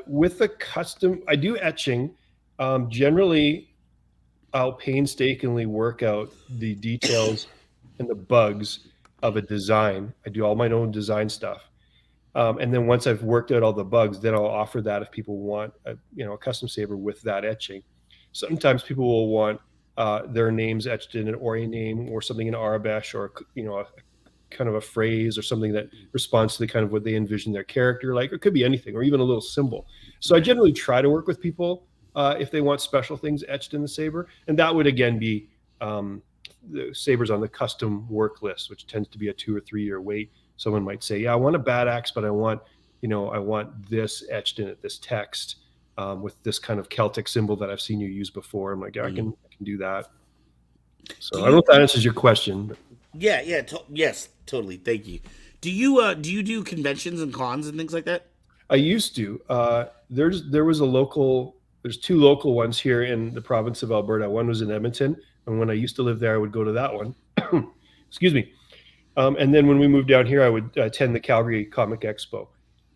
Speaker 3: With the custom, I do etching. Generally, I'll painstakingly work out the details and the bugs of a design. I do all my own design stuff. And then once I've worked out all the bugs, then I'll offer that if people want a custom saber with that etching. Sometimes people will want their names etched in an Ori name or something in Arabesh, or a kind of a phrase or something that responds to the kind of what they envision their character like, or it could be anything, or even a little symbol. So I generally try to work with people if they want special things etched in the saber, and that would again be the sabers on the custom work list, which tends to be a 2 or 3 year wait. Someone might say, yeah, I want a bad axe, but I want this etched in it, this text with this kind of Celtic symbol that I've seen you use before. I'm like, yeah, I can do that. So I don't know if that answers your question, but.
Speaker 2: Yes, totally. Thank you. Do you do conventions and cons and things like that?
Speaker 3: I used to. There's two local ones here in the province of Alberta. One was in Edmonton, and when I used to live there, I would go to that one. Excuse me. And then when we moved down here, I would attend the Calgary Comic Expo,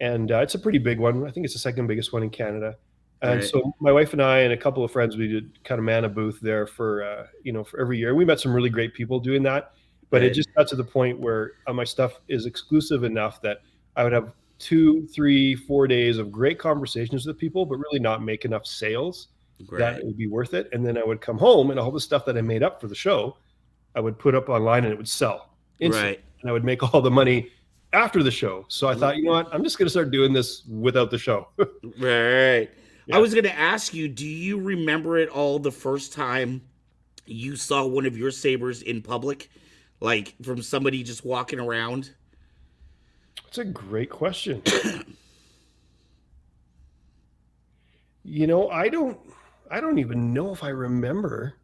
Speaker 3: and it's a pretty big one. I think it's the second biggest one in Canada. And so my wife and I and a couple of friends, we did kind of man a booth there for every year. We met some really great people doing that. But it just got to the point where my stuff is exclusive enough that I would have 2, 3, 4 days of great conversations with people, but really not make enough sales that it would be worth it. And then I would come home and all the stuff that I made up for the show, I would put up online and it would sell instantly. And I would make all the money after the show. So I thought, you know what, I'm just going to start doing this without the show.
Speaker 2: Right. Yeah. I was going to ask you, do you remember it all the first time you saw one of your sabers in public, like from somebody just walking around?
Speaker 3: That's a great question. You know, I don't even know if I remember.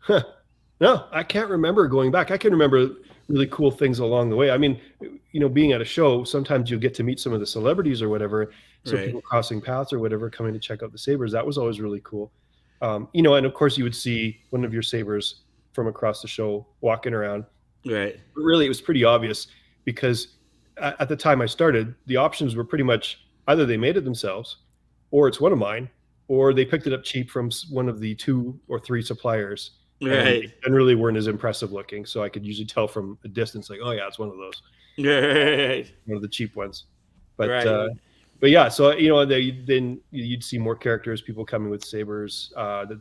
Speaker 3: No, I can't remember going back. I can remember really cool things along the way. I mean, you know, being at a show, sometimes you'll get to meet some of the celebrities or whatever. So people crossing paths or whatever, coming to check out the sabers. That was always really cool. You know, and of course you would see one of your sabers from across the show walking around. Right. But really, it was pretty obvious because at the time I started, the options were pretty much either they made it themselves, or it's one of mine, or they picked it up cheap from one of the 2 or 3 suppliers. Right. And really weren't as impressive looking. So I could usually tell from a distance, like, oh yeah, it's one of those. Right. One of the cheap ones. But yeah, so, you know, then you'd see more characters, people coming with sabers.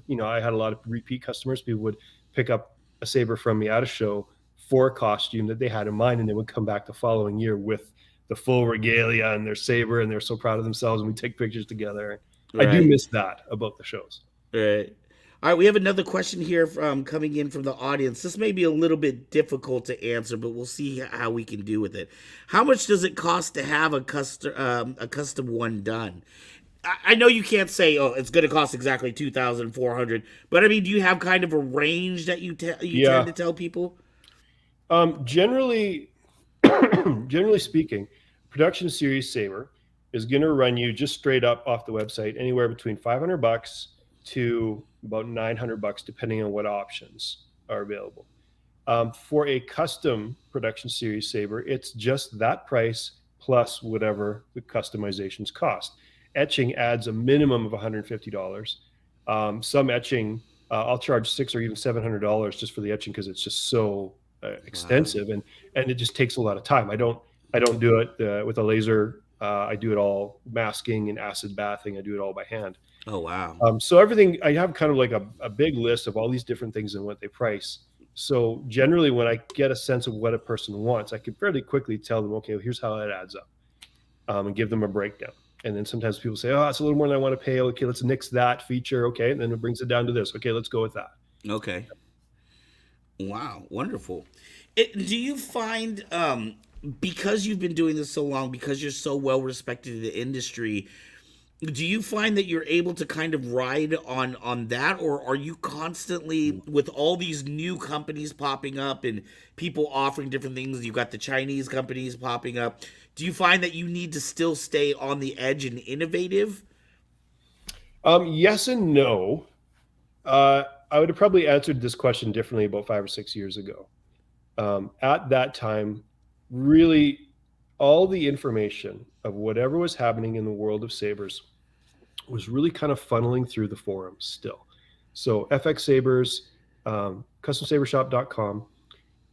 Speaker 3: You know, I had a lot of repeat customers. People would pick up a saber from me at a show for a costume that they had in mind, and they would come back the following year with the full regalia and their saber, and they're so proud of themselves, and we take pictures together. Right. I do miss that about the shows.
Speaker 2: Right. All right, we have another question here from coming in from the audience. This may be a little bit difficult to answer, but we'll see how we can do with it. How much does it cost to have a custom one done? I know you can't say, oh, it's going to cost exactly $2,400, but I mean, do you have kind of a range that you tend to tell people?
Speaker 3: Generally speaking, production series saber is going to run you just straight up off the website anywhere between $500 to about $900, depending on what options are available. For a custom production series saber, it's just that price plus whatever the customizations cost. Etching adds a minimum of $150. Some etching, I'll charge $600 or even $700 just for the etching because it's just so extensive. Wow. and it just takes a lot of time. I don't do it with a laser. I do it all masking and acid bathing. I do it all by hand.
Speaker 2: Oh, wow.
Speaker 3: So everything, I have kind of like a big list of all these different things and what they price. So generally when I get a sense of what a person wants, I can fairly quickly tell them, okay, well, here's how it adds up, and give them a breakdown. And then sometimes people say, oh, it's a little more than I want to pay. Okay, let's nix that feature. Okay, and then it brings it down to this. Okay, let's go with that.
Speaker 2: Okay. Wow, wonderful. Do you find, because you've been doing this so long, because you're so well respected in the industry, do you find that you're able to kind of ride on that, or are you constantly, with all these new companies popping up and people offering different things, you've got the Chinese companies popping up, do you find that you need to still stay on the edge and innovative?
Speaker 3: Yes and no. I would have probably answered this question differently about 5 or 6 years ago. At that time, really all the information of whatever was happening in the world of sabers was really kind of funneling through the forums still. So FX Sabers, customsabershop.com,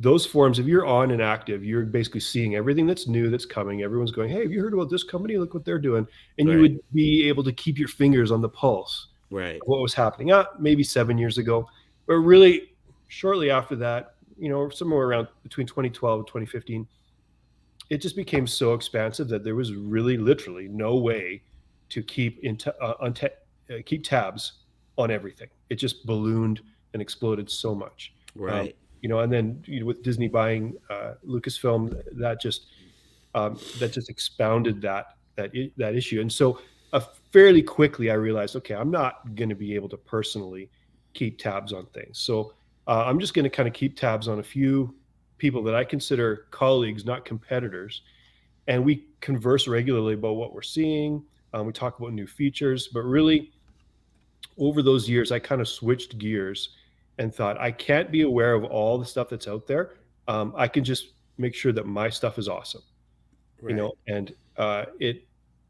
Speaker 3: those forums, if you're on and active, you're basically seeing everything that's new, that's coming. Everyone's going, hey, have you heard about this company? Look what they're doing. And you would be able to keep your fingers on the pulse of what was happening. Maybe 7 years ago, but really shortly after that, you know, somewhere around between 2012 and 2015, it just became so expansive that there was really literally no way to keep keep tabs on everything. It just ballooned and exploded so much. Right. You know, and then with Disney buying Lucasfilm, that just expounded that issue. And so fairly quickly I realized, okay, I'm not going to be able to personally keep tabs on things. So I'm just going to kind of keep tabs on a few people that I consider colleagues, not competitors. And we converse regularly about what we're seeing. We talk about new features, but really over those years, I kind of switched gears and thought, I can't be aware of all the stuff that's out there. I can just make sure that my stuff is awesome, you know, and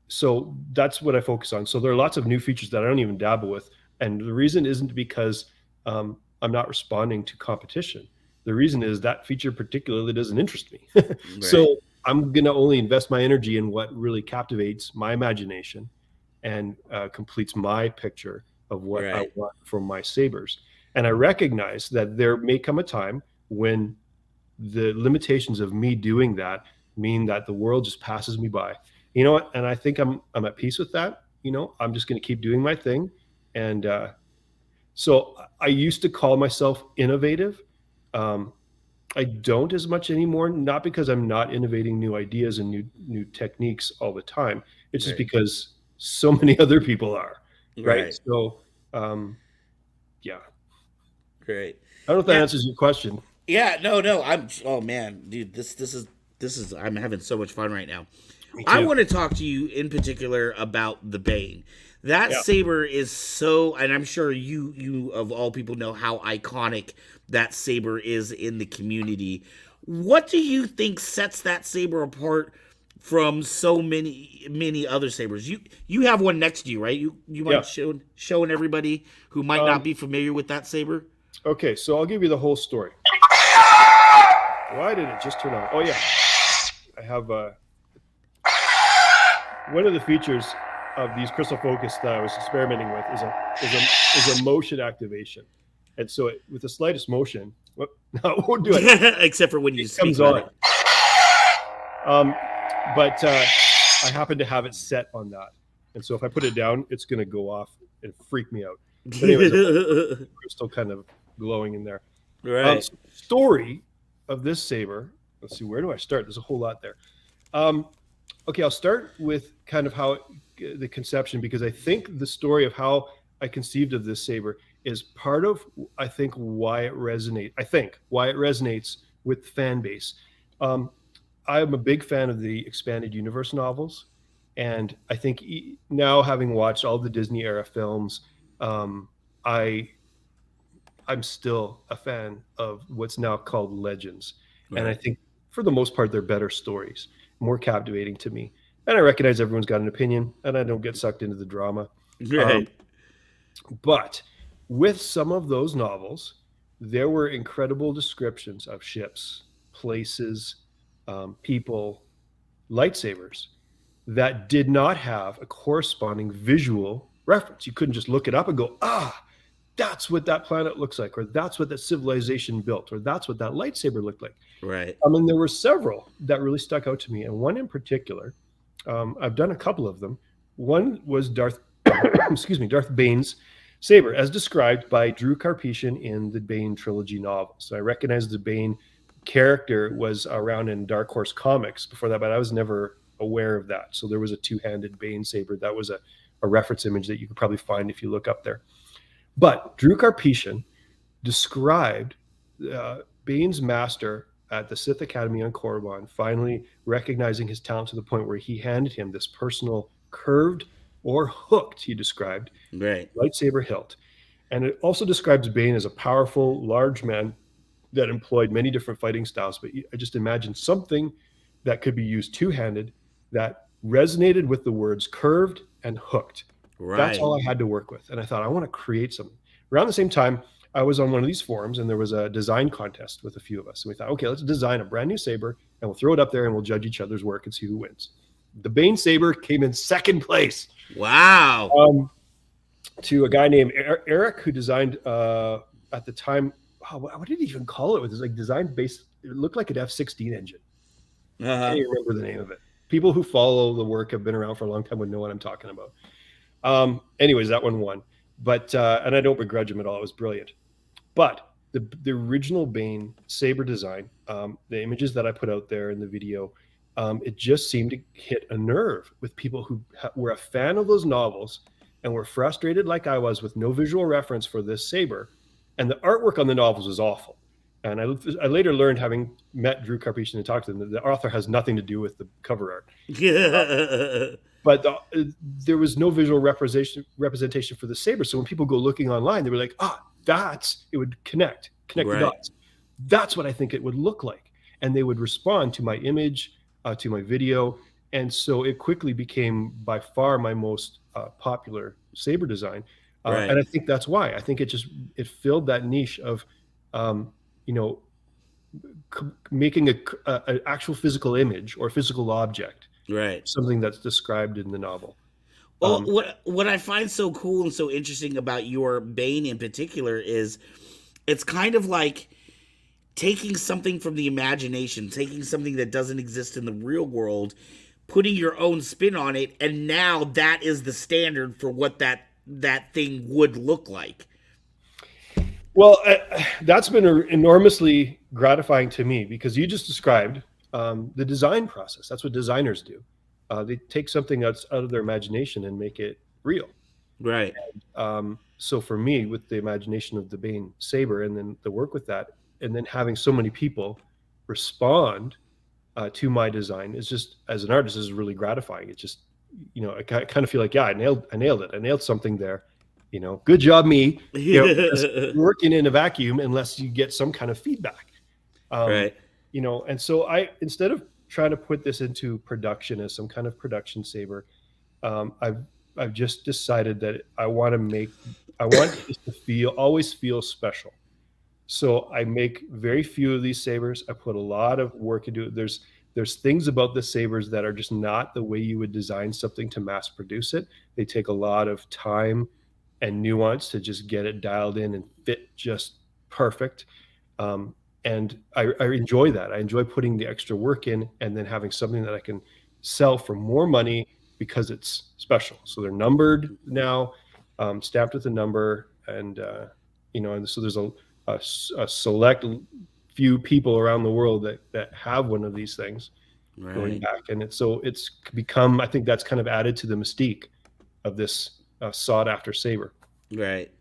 Speaker 3: so that's what I focus on. So there are lots of new features that I don't even dabble with. And the reason isn't because I'm not responding to competition. The reason is that feature particularly doesn't interest me. So I'm going to only invest my energy in what really captivates my imagination and completes my picture of what I want from my sabers. And I recognize that there may come a time when the limitations of me doing that mean that the world just passes me by. You know what? And I think I'm at peace with that. You know, I'm just going to keep doing my thing. And so I used to call myself innovative. I don't as much anymore, not because I'm not innovating new ideas and new techniques all the time. It's just because so many other people are, right? So, yeah.
Speaker 2: Great.
Speaker 3: I don't know if that answers your question.
Speaker 2: Yeah, no. Oh man, dude, this is I'm having so much fun right now.
Speaker 3: Me too.
Speaker 2: I want to talk to you in particular about the Bane. That saber is so, and I'm sure you of all people know how iconic that saber is in the community. What do you think sets that saber apart from so many other sabers? You have one next to you, right? You mind showing everybody who might not be familiar with that saber?
Speaker 3: Okay, so I'll give you the whole story. Why did it just turn on? Oh yeah, I have one of the features of these crystal focus that I was experimenting with is a motion activation, and so with the slightest motion, no, it won't do it.
Speaker 2: Except for when you speak
Speaker 3: comes on. But I happen to have it set on that, and so if I put it down, it's going to go off and freak me out. But anyways, crystal kind of glowing in there.
Speaker 2: Right.
Speaker 3: Story of this saber. Let's see, where do I start? There's a whole lot there. Okay, I'll start with kind of how the conception, because I think the story of how I conceived of this saber is part of, I think, why it resonates with the fan base. I'm a big fan of the expanded universe novels, and I think now, having watched all the Disney era films, I'm still a fan of what's now called Legends. Right. And I think for the most part, they're better stories, more captivating to me. And I recognize everyone's got an opinion, and I don't get sucked into the drama.
Speaker 2: Right.
Speaker 3: But with some of those novels, there were incredible descriptions of ships, places, people, lightsabers that did not have a corresponding visual reference. You couldn't just look it up and go, that's what that planet looks like, or that's what that civilization built, or that's what that lightsaber looked like.
Speaker 2: Right.
Speaker 3: I mean, there were several that really stuck out to me, and one in particular, I've done a couple of them. One was Darth Bane's saber, as described by Drew Karpyshyn in the Bane trilogy novels. So I recognize the Bane character was around in Dark Horse Comics before that, but I was never aware of that. So there was a two-handed Bane saber. That was a reference image that you could probably find if you look up there. But Drew Karpyshyn described Bane's master at the Sith Academy on Korriban finally recognizing his talent to the point where he handed him this personal curved or hooked, he described, lightsaber hilt. And it also describes Bane as a powerful, large man that employed many different fighting styles. But I just imagine something that could be used two-handed that resonated with the words curved and hooked. Right. That's all I had to work with. And I thought, I want to create something. Around the same time, I was on one of these forums, and there was a design contest with a few of us. And we thought, okay, let's design a brand new saber, and we'll throw it up there, and we'll judge each other's work and see who wins. The Bane saber came in second place.
Speaker 2: Wow.
Speaker 3: To a guy named Eric, who designed at the time, what did he even call it? It was like design based. It looked like an F-16 engine. I can't even remember the name of it. People who follow the work, have been around for a long time, would know what I'm talking about. Anyways, that one won. But and I don't begrudge him at all. It was brilliant. But the original Bane saber design, the images that I put out there in the video, it just seemed to hit a nerve with people who were a fan of those novels and were frustrated like I was with no visual reference for this saber. And the artwork on the novels was awful. And I later learned, having met Drew Karpyshyn and talked to him, that the author has nothing to do with the cover art. But there was no visual representation for the saber. So when people go looking online, they were like, it would connect the dots. That's what I think it would look like. And they would respond to my image, to my video. And so it quickly became by far my most popular saber design. And I think that's why. I think it filled that niche of, making an actual physical image or physical object,
Speaker 2: Right.
Speaker 3: something that's described in the novel.
Speaker 2: Well, what I find so cool and so interesting about your Bane in particular is it's kind of like taking something from the imagination, taking something that doesn't exist in the real world, putting your own spin on it, and now that is the standard for what that thing would look like.
Speaker 3: Well, that's been enormously gratifying to me, because you just described the design process. That's what designers do. They take something that's out of their imagination and make it real.
Speaker 2: Right.
Speaker 3: So for me, with the imagination of the Bane Saber and then the work with that, and then having so many people respond to my design, is just, as an artist, is really gratifying. It's just, I kind of feel like, yeah, I nailed it. I nailed something there. Good job, me. You're working in a vacuum unless you get some kind of feedback.
Speaker 2: Right.
Speaker 3: And so instead of trying to put this into production as some kind of production Saber, I've just decided that I want this to always feel special. So I make very few of these Sabers. I put a lot of work into it. There's things about the Sabers that are just not the way you would design something to mass produce it. They take a lot of time and nuance to just get it dialed in and fit just perfect. And I enjoy that. I enjoy putting the extra work in and then having something that I can sell for more money because it's special. So they're numbered now, stamped with a number, and and so there's a select few people around the world that have one of these things going back, and it's become, I think that's kind of added to the mystique of this sought after Saber.
Speaker 2: Right.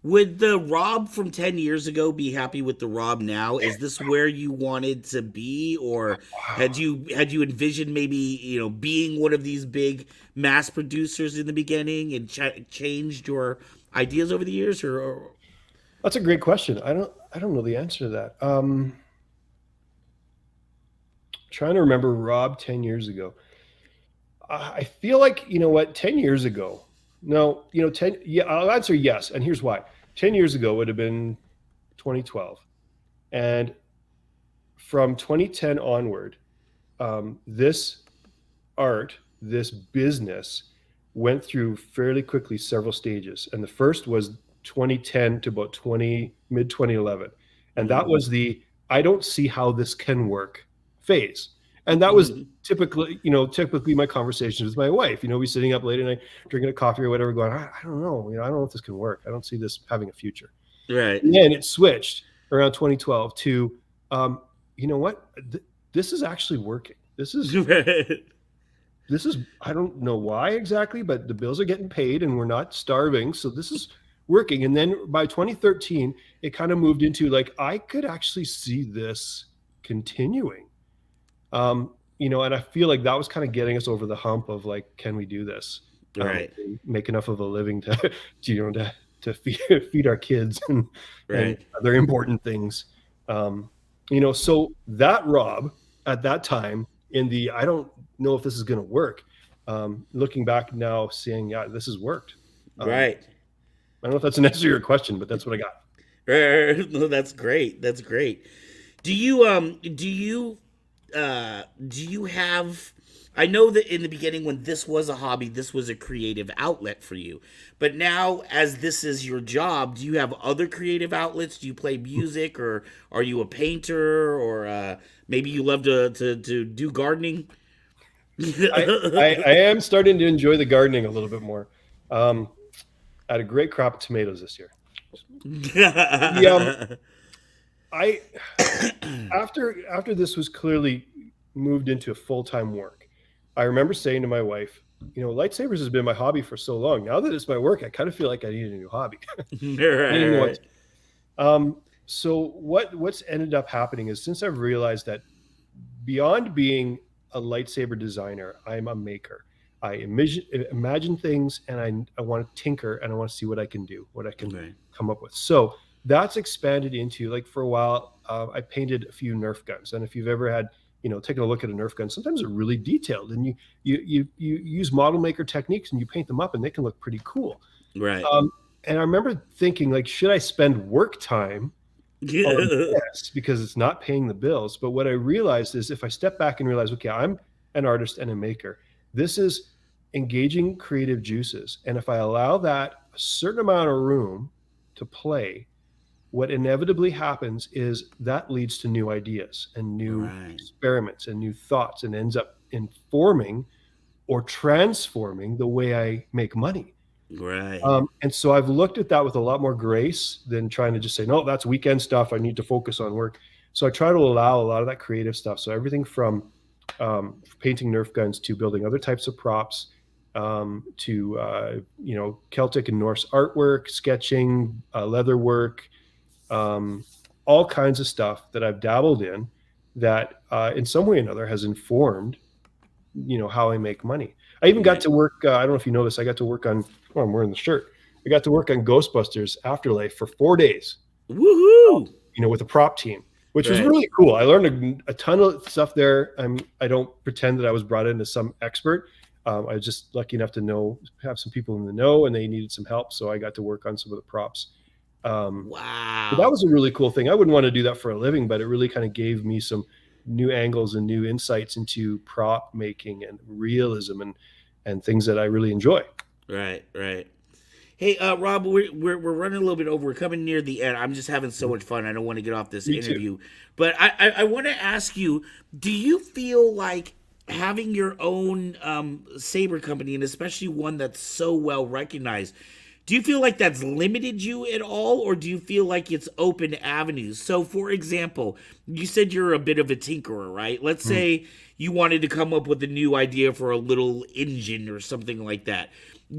Speaker 2: Would the Rob from 10 years ago be happy with the Rob now? Is this where you wanted to be, or had you envisioned maybe being one of these big mass producers in the beginning and changed your ideas over the years? Or
Speaker 3: that's a great question. I don't know the answer to that. Trying to remember Rob 10 years ago. I feel like 10 years ago. No, 10. Yeah, I'll answer yes, and here's why. 10 years ago would have been 2012, and from 2010 onward, this art, this business, went through fairly quickly several stages. And the first was 2010 to about mid 2011, and that was the I don't see how this can work phase. And that was typically my conversations with my wife. We sitting up late at night, drinking a coffee or whatever, going, I don't know. I don't know if this can work. I don't see this having a future.
Speaker 2: Right.
Speaker 3: And then it switched around 2012 to, this is actually working. This is, I don't know why exactly, but the bills are getting paid and we're not starving. So this is working. And then by 2013, it kind of moved into like, I could actually see this continuing. And I feel like that was kind of getting us over the hump of like, can we do this?
Speaker 2: Right.
Speaker 3: Make enough of a living to feed our kids and other important things. So that Rob at that time I don't know if this is going to work. Looking back now, seeing, yeah, this has worked.
Speaker 2: Right.
Speaker 3: I don't know if that's an answer to your question, but that's what I got.
Speaker 2: No, that's great. That's great. Do you have, I know that in the beginning when this was a hobby, this was a creative outlet for you, but now as this is your job, do you have other creative outlets? Do you play music, or are you a painter, or maybe you love to do gardening?
Speaker 3: I am starting to enjoy the gardening a little bit more. I had a great crop of tomatoes this year. After this was clearly moved into full-time work, I remember saying to my wife, lightsabers has been my hobby for so long. Now that it's my work, I kind of feel like I need a new hobby.
Speaker 2: Right.
Speaker 3: So what's ended up happening is, since I've realized that beyond being a lightsaber designer, I'm a maker. I imagine things, and I want to tinker, and I want to see what I can do, what I can come up with. So that's expanded into, like, for a while, I painted a few Nerf guns. And if you've ever had, taken a look at a Nerf gun, sometimes they're really detailed, and you use model maker techniques and you paint them up, and they can look pretty cool.
Speaker 2: Right.
Speaker 3: And I remember thinking, like, should I spend work time Yes, because it's not paying the bills. But what I realized is if I step back and realize, okay, I'm an artist and a maker, this is engaging creative juices. And if I allow that a certain amount of room to play, what inevitably happens is that leads to new ideas and new
Speaker 2: Right.
Speaker 3: experiments and new thoughts, and ends up informing or transforming the way I make money.
Speaker 2: Right.
Speaker 3: And so I've looked at that with a lot more grace than trying to just say, no, that's weekend stuff. I need to focus on work. So I try to allow a lot of that creative stuff. So everything from painting Nerf guns to building other types of props, to Celtic and Norse artwork, sketching, leather work, all kinds of stuff that I've dabbled in that in some way or another has informed how I make money. I even got to work. I don't know if you know this. I got to work on. Oh, I'm wearing the shirt. I got to work on Ghostbusters Afterlife for 4 days.
Speaker 2: Woohoo!
Speaker 3: With a prop team, which was really cool. I learned a ton of stuff there. I don't pretend that I was brought in as some expert. I was just lucky enough to have some people in the know, and they needed some help, so I got to work on some of the props.
Speaker 2: Wow.
Speaker 3: But that was a really cool thing. I wouldn't want to do that for a living, but it really kind of gave me some new angles and new insights into prop making and realism and things that I really enjoy.
Speaker 2: Right. Hey, Rob, we're running a little bit over. We're coming near the end. I'm just having so much fun. I don't want to get off this interview, but I want to ask you: do you feel like having your own saber company, and especially one that's so well recognized, do you feel like that's limited you at all, or do you feel like it's open avenues? So, for example, you said you're a bit of a tinkerer, right? Let's say you wanted to come up with a new idea for a little engine or something like that.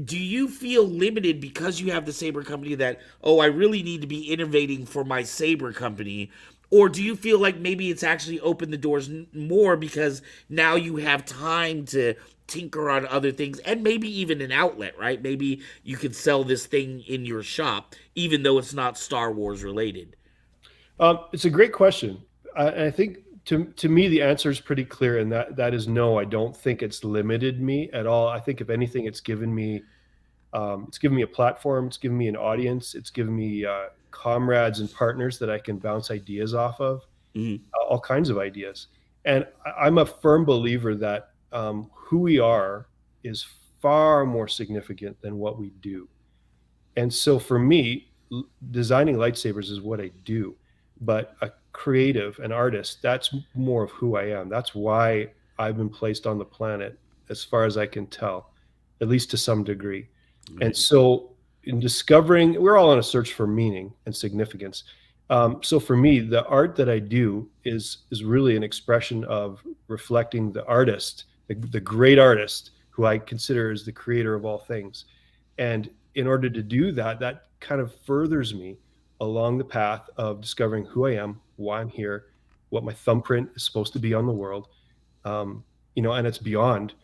Speaker 2: Do you feel limited because you have the Saber company that, oh, I really need to be innovating for my Saber company? Or do you feel like maybe it's actually opened the doors more because now you have time to tinker on other things and maybe even an outlet, right? Maybe you could sell this thing in your shop, even though it's not Star Wars related.
Speaker 3: It's a great question. I think to me, the answer is pretty clear, and that is no. I don't think it's limited me at all. I think if anything, it's given me a platform. It's given me an audience. It's given me comrades and partners that I can bounce ideas off of, all kinds of ideas. And I'm a firm believer that who we are is far more significant than what we do. And so for me, designing lightsabers is what I do, but a creative, an artist, that's more of who I am. That's why I've been placed on the planet, as far as I can tell, at least to some degree. And so in discovering, we're all on a search for meaning and significance. So for me, the art that I do is really an expression of reflecting the artist, the great artist who I consider as the creator of all things. And in order to do that, that kind of furthers me along the path of discovering who I am, why I'm here, what my thumbprint is supposed to be on the world, and it's beyond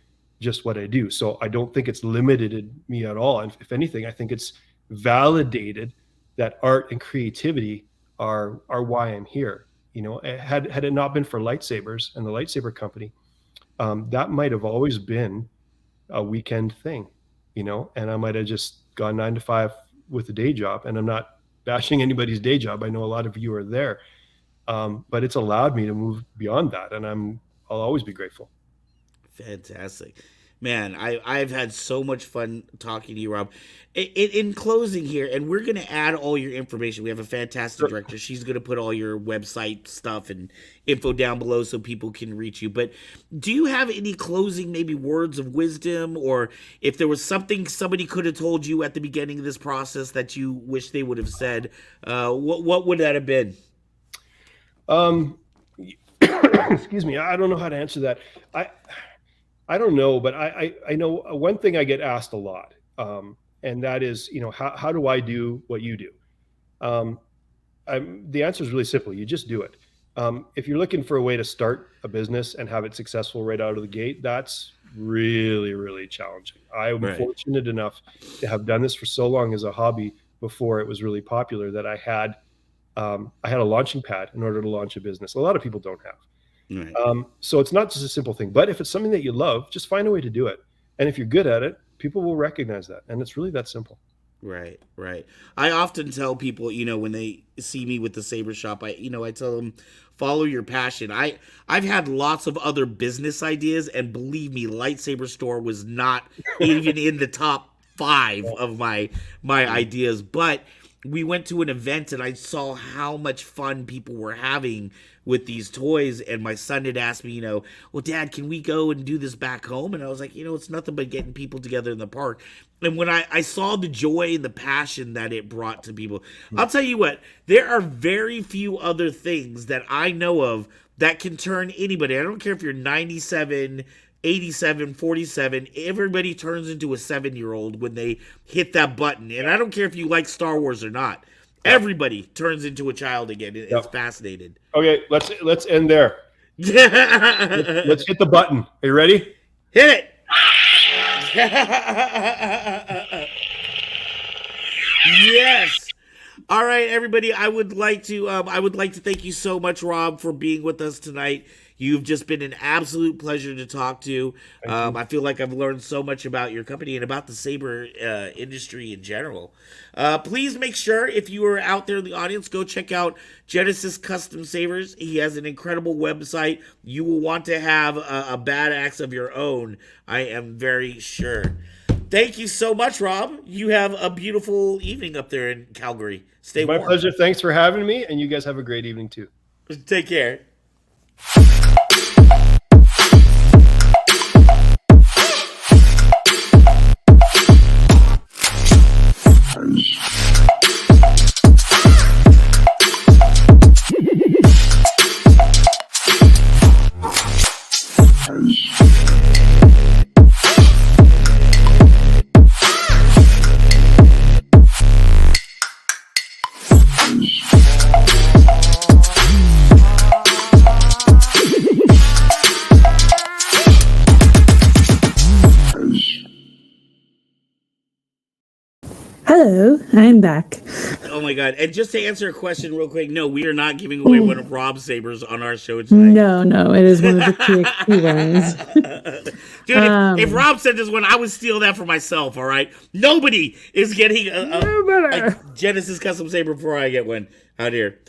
Speaker 3: just what I do. So I don't think it's limited me at all. And if anything, I think it's validated that art and creativity are why I'm here. Had it not been for lightsabers and the lightsaber company, that might have always been a weekend thing, and I might have just gone 9 to 5 with a day job. And I'm not bashing anybody's day job. I know a lot of you are there, but it's allowed me to move beyond that, and I'll always be grateful.
Speaker 2: Fantastic. Man, I've had so much fun talking to you, Rob. In closing here, and we're going to add all your information. We have a fantastic director. She's going to put all your website stuff and info down below so people can reach you. But do you have any closing, maybe words of wisdom, or if there was something somebody could have told you at the beginning of this process that you wish they would have said, what would that have been?
Speaker 3: Excuse me. I don't know how to answer that. I don't know, but I know one thing I get asked a lot, and that is, how do I do what you do? The answer is really simple. You just do it. If you're looking for a way to start a business and have it successful right out of the gate, that's really, really challenging. I'm fortunate enough to have done this for so long as a hobby before it was really popular that I had a launching pad in order to launch a business. A lot of people don't have.
Speaker 2: Right.
Speaker 3: So it's not just a simple thing, but if it's something that you love, just find a way to do it. And if you're good at it, people will recognize that. And it's really that simple.
Speaker 2: Right, right. I often tell people, when they see me with the Saber shop, I tell them, follow your passion. I've had lots of other business ideas, and believe me, lightsaber store was not even in the top 5 of my ideas. But we went to an event, and I saw how much fun people were having with these toys, and my son had asked me, well, Dad, can we go and do this back home? And I was like, it's nothing but getting people together in the park. And when I saw the joy and the passion that it brought to people, I'll tell you what, there are very few other things that I know of that can turn anybody. I don't care if you're 97, 87, 47, everybody turns into a 7-year-old when they hit that button. And I don't care if you like Star Wars or not. Everybody turns into a child again. It's fascinating.
Speaker 3: Okay, let's end there. Let's hit the button. Are you ready?
Speaker 2: Hit it. Yes. All right, everybody. I would like to thank you so much, Rob, for being with us tonight. You've just been an absolute pleasure to talk to. I feel like I've learned so much about your company and about the Saber industry in general. Please make sure, if you are out there in the audience, go check out Gensis Custom Sabers. He has an incredible website. You will want to have a bad axe of your own, I am very sure. Thank you so much, Rob. You have a beautiful evening up there in Calgary. Stay warm.
Speaker 3: My pleasure. Thanks for having me, and you guys have a great evening too.
Speaker 2: Take care.
Speaker 1: Hello, I'm back.
Speaker 2: Oh my god. And just to answer a question real quick, no, we are not giving away one of Rob's sabers on our show tonight.
Speaker 1: No, it is one of the TXT ones.
Speaker 2: Dude, if Rob sent us one, I would steal that for myself, all right? Nobody is getting a Genesis custom saber before I get one out here.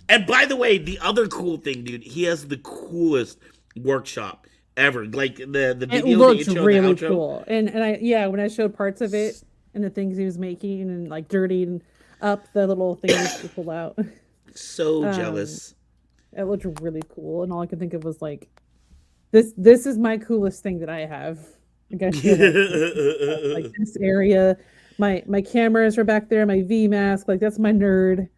Speaker 2: And by the way, the other cool thing, dude, he has the coolest workshop ever. Like the video,
Speaker 1: it looks
Speaker 2: the intro,
Speaker 1: really
Speaker 2: the outro.
Speaker 1: cool. And when I showed parts of it and the things he was making and like dirtying up the little things to pull out.
Speaker 2: So jealous.
Speaker 1: It looked really cool, and all I could think of was like, this is my coolest thing that I have. I guess like this area. My cameras are back there, my V mask, like that's my nerd.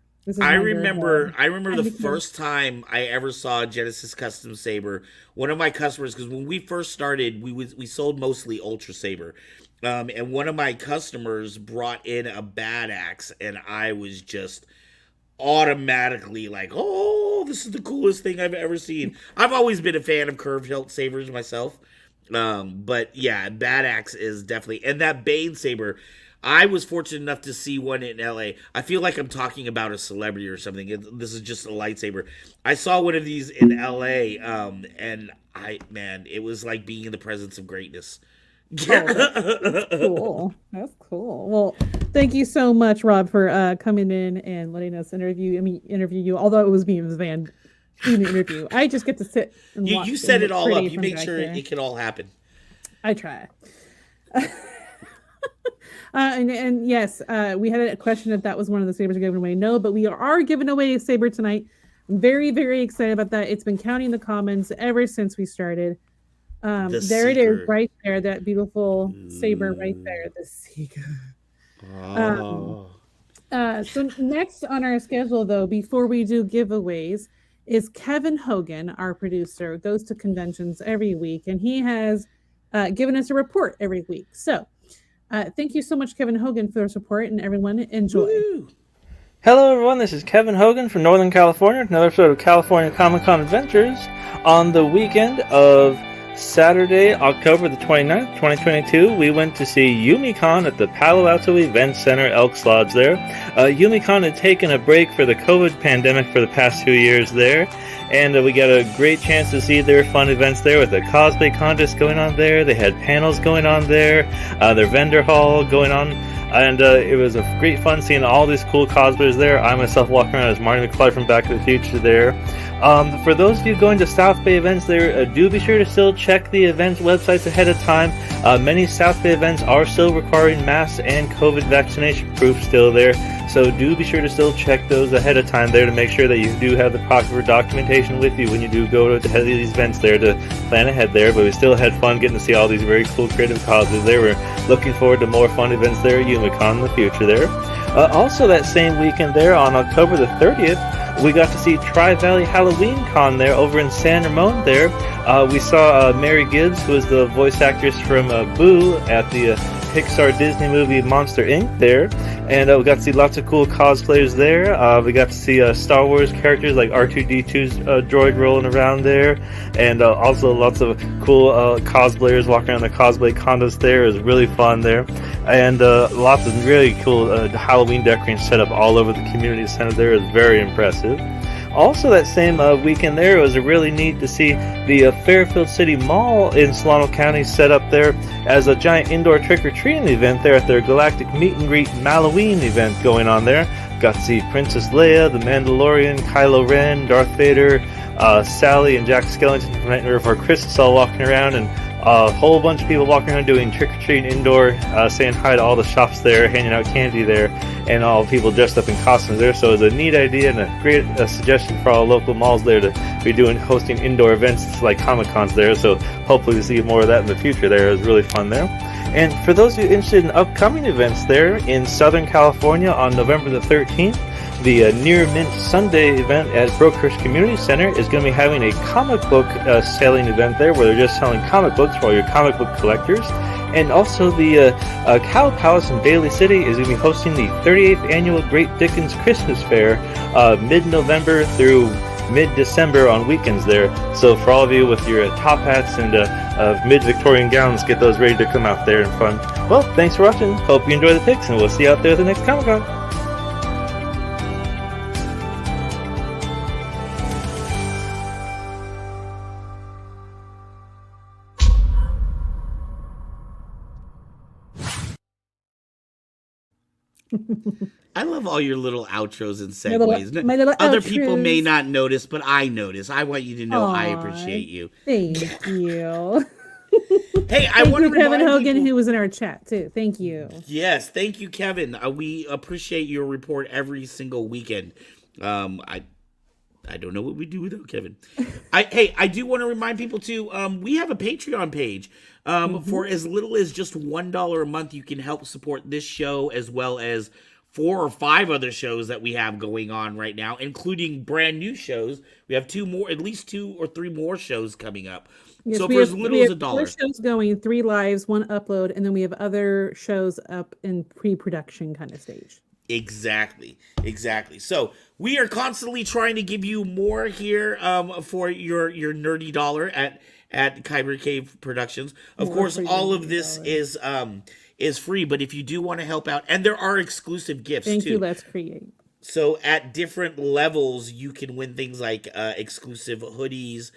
Speaker 2: I remember the first time I ever saw a Genesis custom saber. One of my customers, because when we first started, we sold mostly Ultra Saber, and one of my customers brought in a bad axe, and I was just automatically like, "Oh, this is the coolest thing I've ever seen." I've always been a fan of curved hilt sabers myself, but yeah, bad axe is definitely, and that Bane saber. I was fortunate enough to see one in LA. I feel like I'm talking about a celebrity or something. This is just a lightsaber. I saw one of these in LA, and it was like being in the presence of greatness.
Speaker 1: That's cool. That's cool. Well, thank you so much, Rob, for coming in and letting us interview you. Although it was me and Van doing the interview, I just get to sit and watch.
Speaker 2: You set it all up. You make sure it can all happen.
Speaker 1: I try. And yes, we had a question if that was one of the sabers given away. No, but we are giving away a saber tonight. I'm very, very excited about that. It's been counting the comments ever since we started. There it is, right there, that beautiful saber right there, the seeker. So next on our schedule, though, before we do giveaways, is Kevin Hogan, our producer, goes to conventions every week, and he has given us a report every week. So thank you so much, Kevin Hogan, for the support, and everyone enjoy.
Speaker 2: Woo!
Speaker 4: Hello, everyone. This is Kevin Hogan from Northern California. Another episode of California Comic Con Adventures on the weekend of Saturday, October the 29th, 2022, we went to see YumiCon at the Palo Alto Event Center, Elks Lodge there. YumiCon had taken a break for the COVID pandemic for the past 2 years there, and we got a great chance to see their fun events there with the cosplay contest going on there. They had panels going on there, their vendor hall going on, and it was a great fun seeing all these cool cosplayers there. I myself walking around as Marty McFly from Back to the Future there. For those of you going to South Bay events there, do be sure to still check the events websites ahead of time. Many South Bay events are still requiring masks and COVID vaccination proof still there, so do be sure to still check those ahead of time there to make sure that you do have the proper documentation with you when you do go to these events there to plan ahead there. But we still had fun getting to see all these very cool creative causes there. We're looking forward to more fun events there at YumiCon in the future there. Also that same weekend there on October the 30th, we got to see Tri-Valley Halloween Con there over in San Ramon there. We saw Mary Gibbs, who is the voice actress from Boo at the Pixar Disney movie Monster Inc. there. And we got to see lots of cool cosplayers there. We got to see Star Wars characters like R2-D2's droid rolling around there. And also lots of cool cosplayers walking around the cosplay condos there. It was really fun there. And lots of really cool Halloween decorating set up all over the community center there. It was very impressive. Also that same weekend there, it was really neat to see the Fairfield City Mall in Solano County set up there as a giant indoor trick-or-treating event there at their Galactic Meet and Greet Halloween event going on there. Got to see Princess Leia, The Mandalorian, Kylo Ren, Darth Vader, Sally and Jack Skellington from Nightmare Before Christmas all walking around, and a whole bunch of people walking around doing trick-or-treating indoor, saying hi to all the shops there, handing out candy there, and all people dressed up in costumes there. So it was a neat idea and a great suggestion for all local malls there to be hosting indoor events like Comic-Cons there. So hopefully we see more of that in the future there. It was really fun there. And for those of you interested in upcoming events there in Southern California on November the 13th, the Near Mint Sunday event at Brookhurst Community Center is going to be having a comic book selling event there where they're just selling comic books for all your comic book collectors. And also the Cow Palace in Bailey City is going to be hosting the 38th Annual Great Dickens Christmas Fair mid-November through mid-December on weekends there. So for all of you with your top hats and mid-Victorian gowns, get those ready to come out there and fun. Well, thanks for watching. Hope you enjoy the pics, and we'll see you out there at the next Comic-Con.
Speaker 2: I love all your little outros and
Speaker 1: My little
Speaker 2: Other
Speaker 1: outros.
Speaker 2: people may not notice, but I notice. I want you to know I appreciate you.
Speaker 1: Thank you.
Speaker 2: Hey, I
Speaker 1: Thank
Speaker 2: want to
Speaker 1: you, Kevin
Speaker 2: remind
Speaker 1: Hogan,
Speaker 2: people,
Speaker 1: who was in our chat too. Thank you.
Speaker 2: Yes, thank you, Kevin. We appreciate your report every single weekend. I don't know what we do without Kevin. I do want to remind people too. We have a Patreon page. For as little as just $1 a month, you can help support this show as well as 4 or 5 other shows that we have going on right now, including brand new shows. We have at least 2 or 3 more shows coming up.
Speaker 1: Yes,
Speaker 2: so
Speaker 1: we
Speaker 2: for
Speaker 1: have,
Speaker 2: as little as $1.
Speaker 1: 4 shows going, 3 lives, 1 upload, and then we have other shows up in pre-production kind of stage.
Speaker 2: Exactly. So we are constantly trying to give you more here for your nerdy dollar at Kyber Cave Productions. Of course, all of this is free, but if you do want to help out, and there are exclusive gifts
Speaker 1: Thank
Speaker 2: too.
Speaker 1: you, Let's Create.
Speaker 2: So at different levels, you can win things like exclusive hoodies.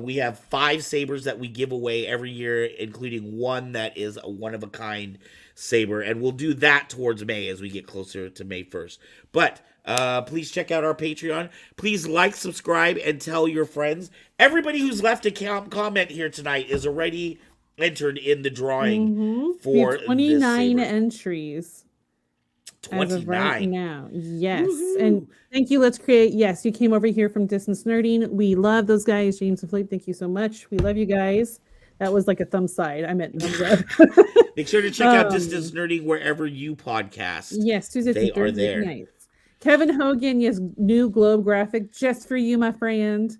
Speaker 2: We have 5 sabers that we give away every year, including one that is a one-of-a-kind saber. And we'll do that towards May as we get closer to May 1st. But please check out our Patreon. Please like, subscribe, and tell your friends. Everybody who's left a comment here tonight is already entered in the drawing for
Speaker 1: we have 29
Speaker 2: this saber.
Speaker 1: entries.
Speaker 2: 29.
Speaker 1: As of right now. Yes.
Speaker 2: Woohoo.
Speaker 1: And thank you, Let's Create. Yes, you came over here from Distance Nerding. We love those guys, James and Philippe. Thank you so much. We love you guys. That was like a thumb side. I meant thumbs up.
Speaker 2: Make sure to check out Distance Nerding wherever you podcast.
Speaker 1: Yes, Tuesdays
Speaker 2: They
Speaker 1: and
Speaker 2: are
Speaker 1: Thursday
Speaker 2: there.
Speaker 1: nights. Kevin Hogan, yes, new globe graphic just for you, my friend.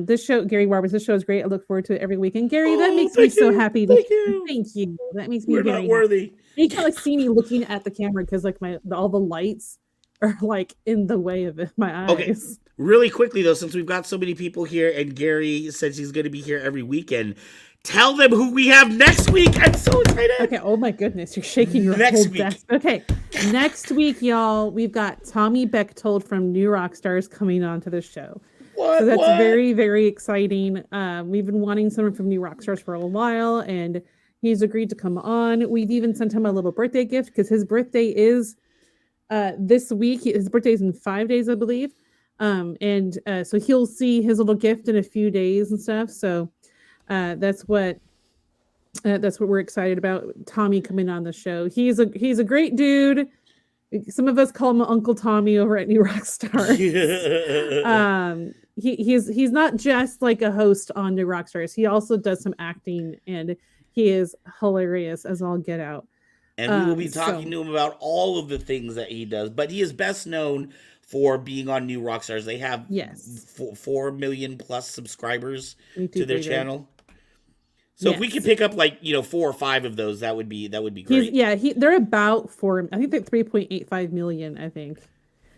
Speaker 1: This show, Gary Warbers, this show is great. I look forward to it every weekend. Gary, that makes me so happy.
Speaker 2: Thank you.
Speaker 1: Thank you. That makes me
Speaker 2: We're
Speaker 1: very
Speaker 2: not worthy.
Speaker 1: You can like see me looking at the camera because like all the lights are like in the way of my eyes.
Speaker 2: Okay. Really quickly, though, since we've got so many people here and Gary says he's going to be here every weekend, tell them who we have next week. I'm so excited.
Speaker 1: Okay, oh my goodness, you're shaking your
Speaker 2: Next
Speaker 1: whole
Speaker 2: week.
Speaker 1: desk. Okay, next week, y'all, we've got Tommy Bechtold from New Rockstars coming on to the show.
Speaker 2: What?
Speaker 1: So that's
Speaker 2: What?
Speaker 1: very, very exciting. We've been wanting someone from New Rockstars for a while, and he's agreed to come on. We've even sent him a little birthday gift because his birthday is this week. His birthday is in 5 days, I believe. So he'll see his little gift in a few days and stuff. So that's what we're excited about. Tommy coming on the show. He's a great dude. Some of us call him Uncle Tommy over at New Rockstars. He's not just like a host on New Rockstars. He also does some acting, and he is hilarious as all get out.
Speaker 2: And we will be talking to him about all of the things that he does. But he is best known for being on New Rockstars. They have 4 million plus subscribers to their channel. So if we could pick up 4 or 5 of those, that would be great.
Speaker 1: They're about 4. I think they're 3.85 million. I think.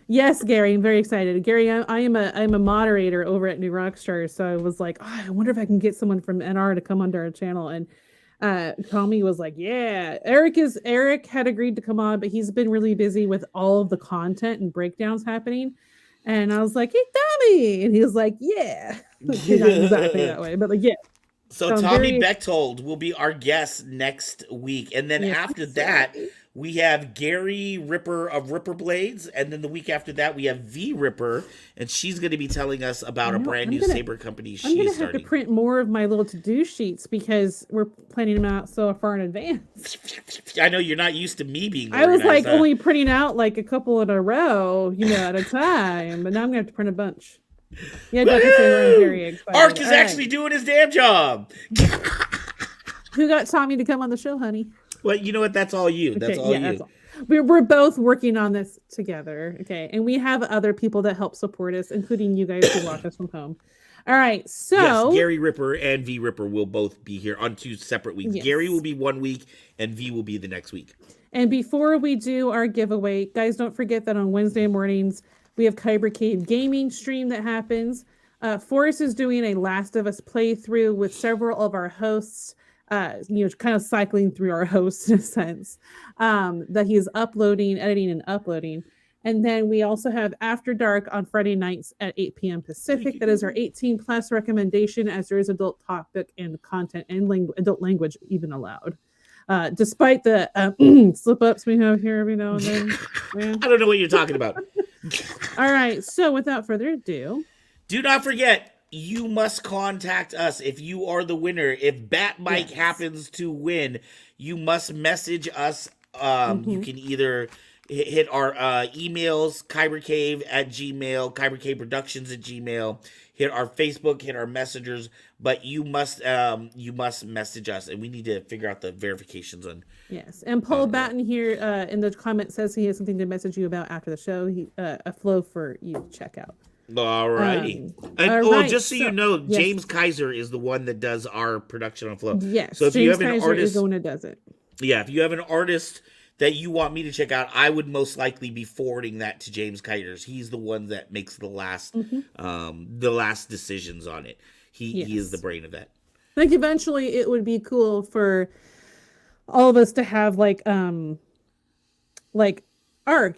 Speaker 1: Yes, Gary, I'm very excited. Gary, I'm a moderator over at New Rockstars, so I was like, I wonder if I can get someone from NR to come onto our channel. And Tommy was like, yeah. Eric had agreed to come on, but he's been really busy with all of the content and breakdowns happening. And I was like, hey, Tommy, and he was like, yeah. Not exactly that way, but like, yeah.
Speaker 2: So Tommy Bechtold will be our guest next week. And then after that, we have Gary Ripper of Ripper Blades. And then the week after that, we have V Ripper. And she's going to be telling us about a brand new saber company she's starting. I'm going to have to
Speaker 1: print more of my little to-do sheets because we're planning them out so far in advance.
Speaker 2: I know you're not used to me being
Speaker 1: organized. I was only printing out like a couple in a row, at a time. But now I'm going to have to print a bunch. Yeah, I'm very excited.
Speaker 2: Ark is actually doing his damn job.
Speaker 1: Who got Tommy to come on the show, honey?
Speaker 2: Well, you know what? That's all you. That's all you. That's all.
Speaker 1: We're both working on this together. Okay. And we have other people that help support us, including you guys who watch us from home. All right. So
Speaker 2: Gary Ripper and V Ripper will both be here on 2 separate weeks. Yes. Gary will be 1 week and V will be the next week.
Speaker 1: And before we do our giveaway, guys, don't forget that on Wednesday mornings, we have Kyber Cave Gaming stream that happens. Forrest is doing a Last of Us playthrough with several of our hosts, kind of cycling through our hosts in a sense, that he is editing and uploading. And then we also have After Dark on Friday nights at 8 p.m. Pacific. That is our 18 plus recommendation, as there is adult topic and content and adult language even allowed. Despite the slip-ups we have here every now and then. Yeah.
Speaker 2: I don't know what you're talking about.
Speaker 1: All right, so without further ado,
Speaker 2: do not forget, you must contact us if you are the winner. If Bat Mike happens to win, you must message us. You can either hit our emails, kybercave@gmail, kybercaveproductions@gmail, hit our Facebook, hit our messengers, but you must message us, and we need to figure out the verifications on.
Speaker 1: Yes, and Paul Batten here in the comment says he has something to message you about after the show. A flow for you to check out.
Speaker 2: All righty. Just so you know, James Kaiser is the one that does our production on Flow.
Speaker 1: Yes,
Speaker 2: so if
Speaker 1: James
Speaker 2: you have an
Speaker 1: Kaiser
Speaker 2: artist,
Speaker 1: is the one that does it.
Speaker 2: Yeah, if you have an artist that you want me to check out, I would most likely be forwarding that to James Kaiser. He's the one that makes the last decisions on it. He is the brain of that.
Speaker 1: I think eventually it would be cool for all of us to have like Ark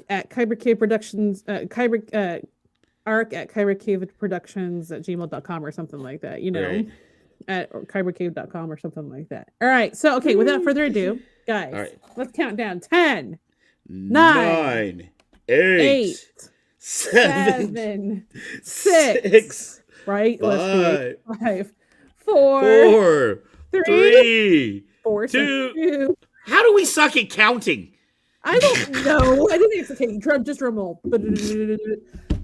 Speaker 1: at Kyber Cave Productions, Ark at Kyber Cave Productions at gmail.com or something like that, right. At kybercave.com or something like that. All right. So, okay, without further ado, guys, let's count down. 10, 9, 8, 7, 6, right? 5, 4, 3, 2.
Speaker 2: How do we suck at counting?
Speaker 1: I don't know. I didn't have to take just drum roll.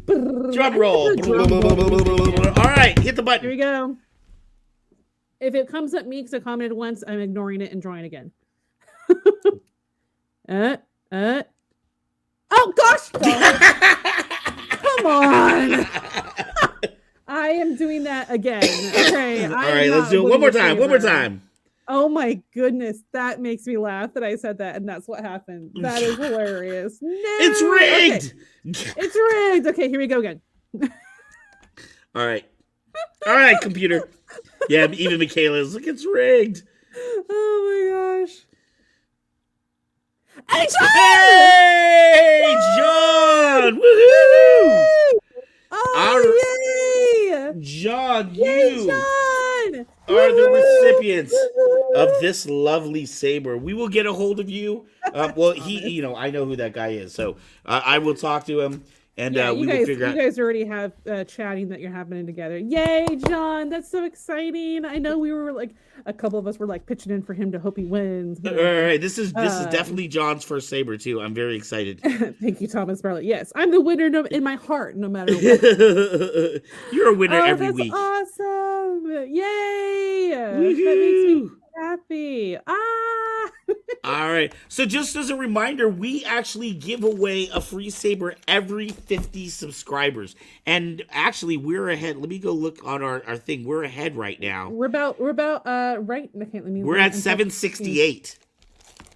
Speaker 2: Drum roll. All right, hit the button.
Speaker 1: Here we go. If it comes up me because I commented once, I'm ignoring it and drawing again. Oh gosh! Come on! I am doing that again. Okay.
Speaker 2: All right, let's do it one more time. One more time.
Speaker 1: Oh my goodness, that makes me laugh that I said that, and that's what happened. That is hilarious. No,
Speaker 2: it's rigged.
Speaker 1: Okay. It's rigged. Okay, here we go again.
Speaker 2: All right, computer. Yeah, even Michaela's look, it's rigged.
Speaker 1: Oh my gosh. Hey, John!
Speaker 2: Hey, John! Woohoo!
Speaker 1: Oh, yay!
Speaker 2: John,
Speaker 1: Yay,
Speaker 2: you
Speaker 1: John!
Speaker 2: are the
Speaker 1: Woo-hoo!
Speaker 2: recipients
Speaker 1: Woo-hoo!
Speaker 2: of this lovely saber. We will get a hold of you. Well, I know who that guy is, so I will talk to him, and we will figure out.
Speaker 1: You guys already have chatting that you're happening together. Yay, John! That's so exciting. I know we were like a couple of us were like pitching in for him to hope he wins.
Speaker 2: All right, this is definitely John's first saber too. I'm very excited.
Speaker 1: Thank you, Thomas Barlett. Yes, I'm the winner in my heart, no matter what.
Speaker 2: You're a winner every
Speaker 1: that's
Speaker 2: week.
Speaker 1: Awesome! Yay!
Speaker 2: Woo-hoo!
Speaker 1: That makes me happy.
Speaker 2: All right. So just as a reminder, we actually give away a free saber every 50 subscribers. And actually, we're ahead. Let me go look on our thing. We're ahead right now.
Speaker 1: We're about right. Okay, let me.
Speaker 2: We're at 768.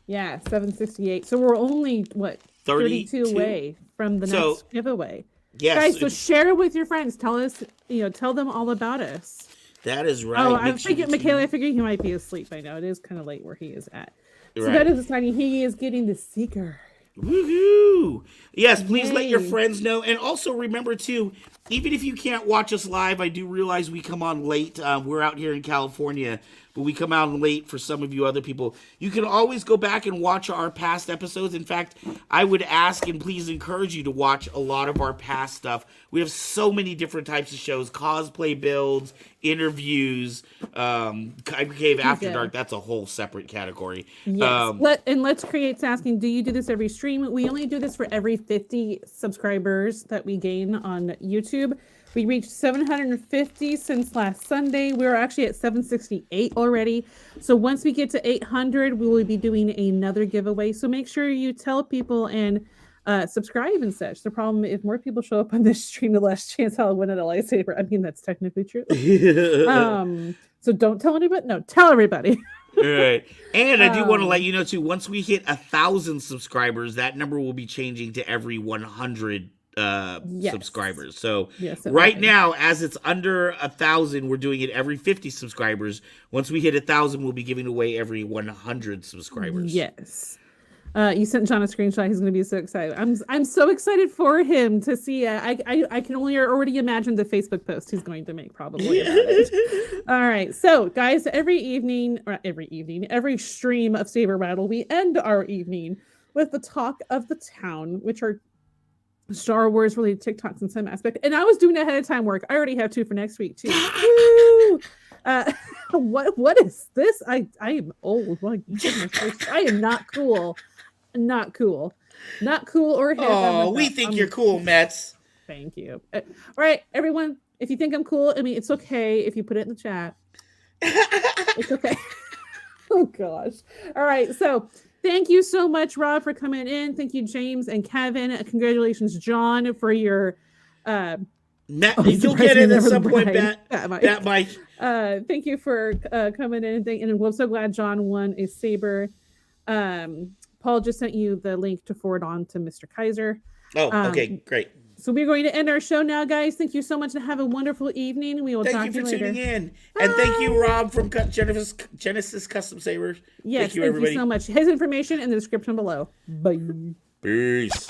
Speaker 1: Yeah, 768. So we're only what 32 away from the next giveaway.
Speaker 2: Yes.
Speaker 1: Guys, so share it with your friends. Tell us, tell them all about us.
Speaker 2: That is right.
Speaker 1: Oh, I figured, Michaela, I figured he might be asleep by now. It is kind of late where he is at. So
Speaker 2: right.
Speaker 1: that is exciting. He is getting the seeker.
Speaker 2: Woohoo! Yes, please let your
Speaker 1: Yay.
Speaker 2: friends know. And also remember, too, even if you can't watch us live, I do realize we come on late. We're out here in California, but we come out late for some of you other people. You can always go back and watch our past episodes. In fact, I would ask and please encourage you to watch a lot of our past stuff. We have so many different types of shows, cosplay builds, interviews, Kyber Cave After Dark. That's a whole separate category.
Speaker 1: Yes. Let's Create's asking, do you do this every stream? We only do this for every 50 subscribers that we gain on YouTube. We reached 750 since last Sunday. We're actually at 768 already. So once we get to 800, we will be doing another giveaway. So make sure you tell people and subscribe and such. The problem, if more people show up on this stream, the less chance I'll win at a lightsaber. I mean, that's technically true. So don't tell anybody. No, tell everybody.
Speaker 2: Right. And I do want to let you know, too, once we hit 1,000 subscribers, that number will be changing to every 100 subscribers. So right now, as it's under 1,000, we're doing it every 50 subscribers. Once we hit 1,000, we'll be giving away every 100 subscribers.
Speaker 1: Yes. You sent John a screenshot. He's going to be so excited. I'm so excited for him to see. I can only already imagine the Facebook post he's going to make probably about it. All right. So guys, every stream of Saber Rattle, we end our evening with the talk of the town, which are Star Wars related TikToks in some aspect. And I was doing ahead of time work. I already have 2 for next week too. Woo! What is this? I am old. My goodness, I am not cool. Not cool or hip.
Speaker 2: Oh, we think you're cool, Mets.
Speaker 1: Thank you. All right, everyone. If you think I'm cool, I mean, it's okay if you put it in the chat. It's okay. Oh gosh. All right. So thank you so much, Rob, for coming in. Thank you, James and Kevin. Congratulations, John, for your
Speaker 2: you'll get it at some point, that Mike.
Speaker 1: Thank you for coming in, and I'm so glad John won a saber. Paul just sent you the link to forward on to Mr. Kaiser.
Speaker 2: Oh, okay, great.
Speaker 1: So we're going to end our show now, guys. Thank you so much and have a wonderful evening. We will talk to you later.
Speaker 2: Thank you for tuning in. Bye. And thank you, Rob, from Genesis Custom Sabers.
Speaker 1: Yes,
Speaker 2: thank you, everybody.
Speaker 1: So much. His information in the description below. Bye.
Speaker 2: Peace.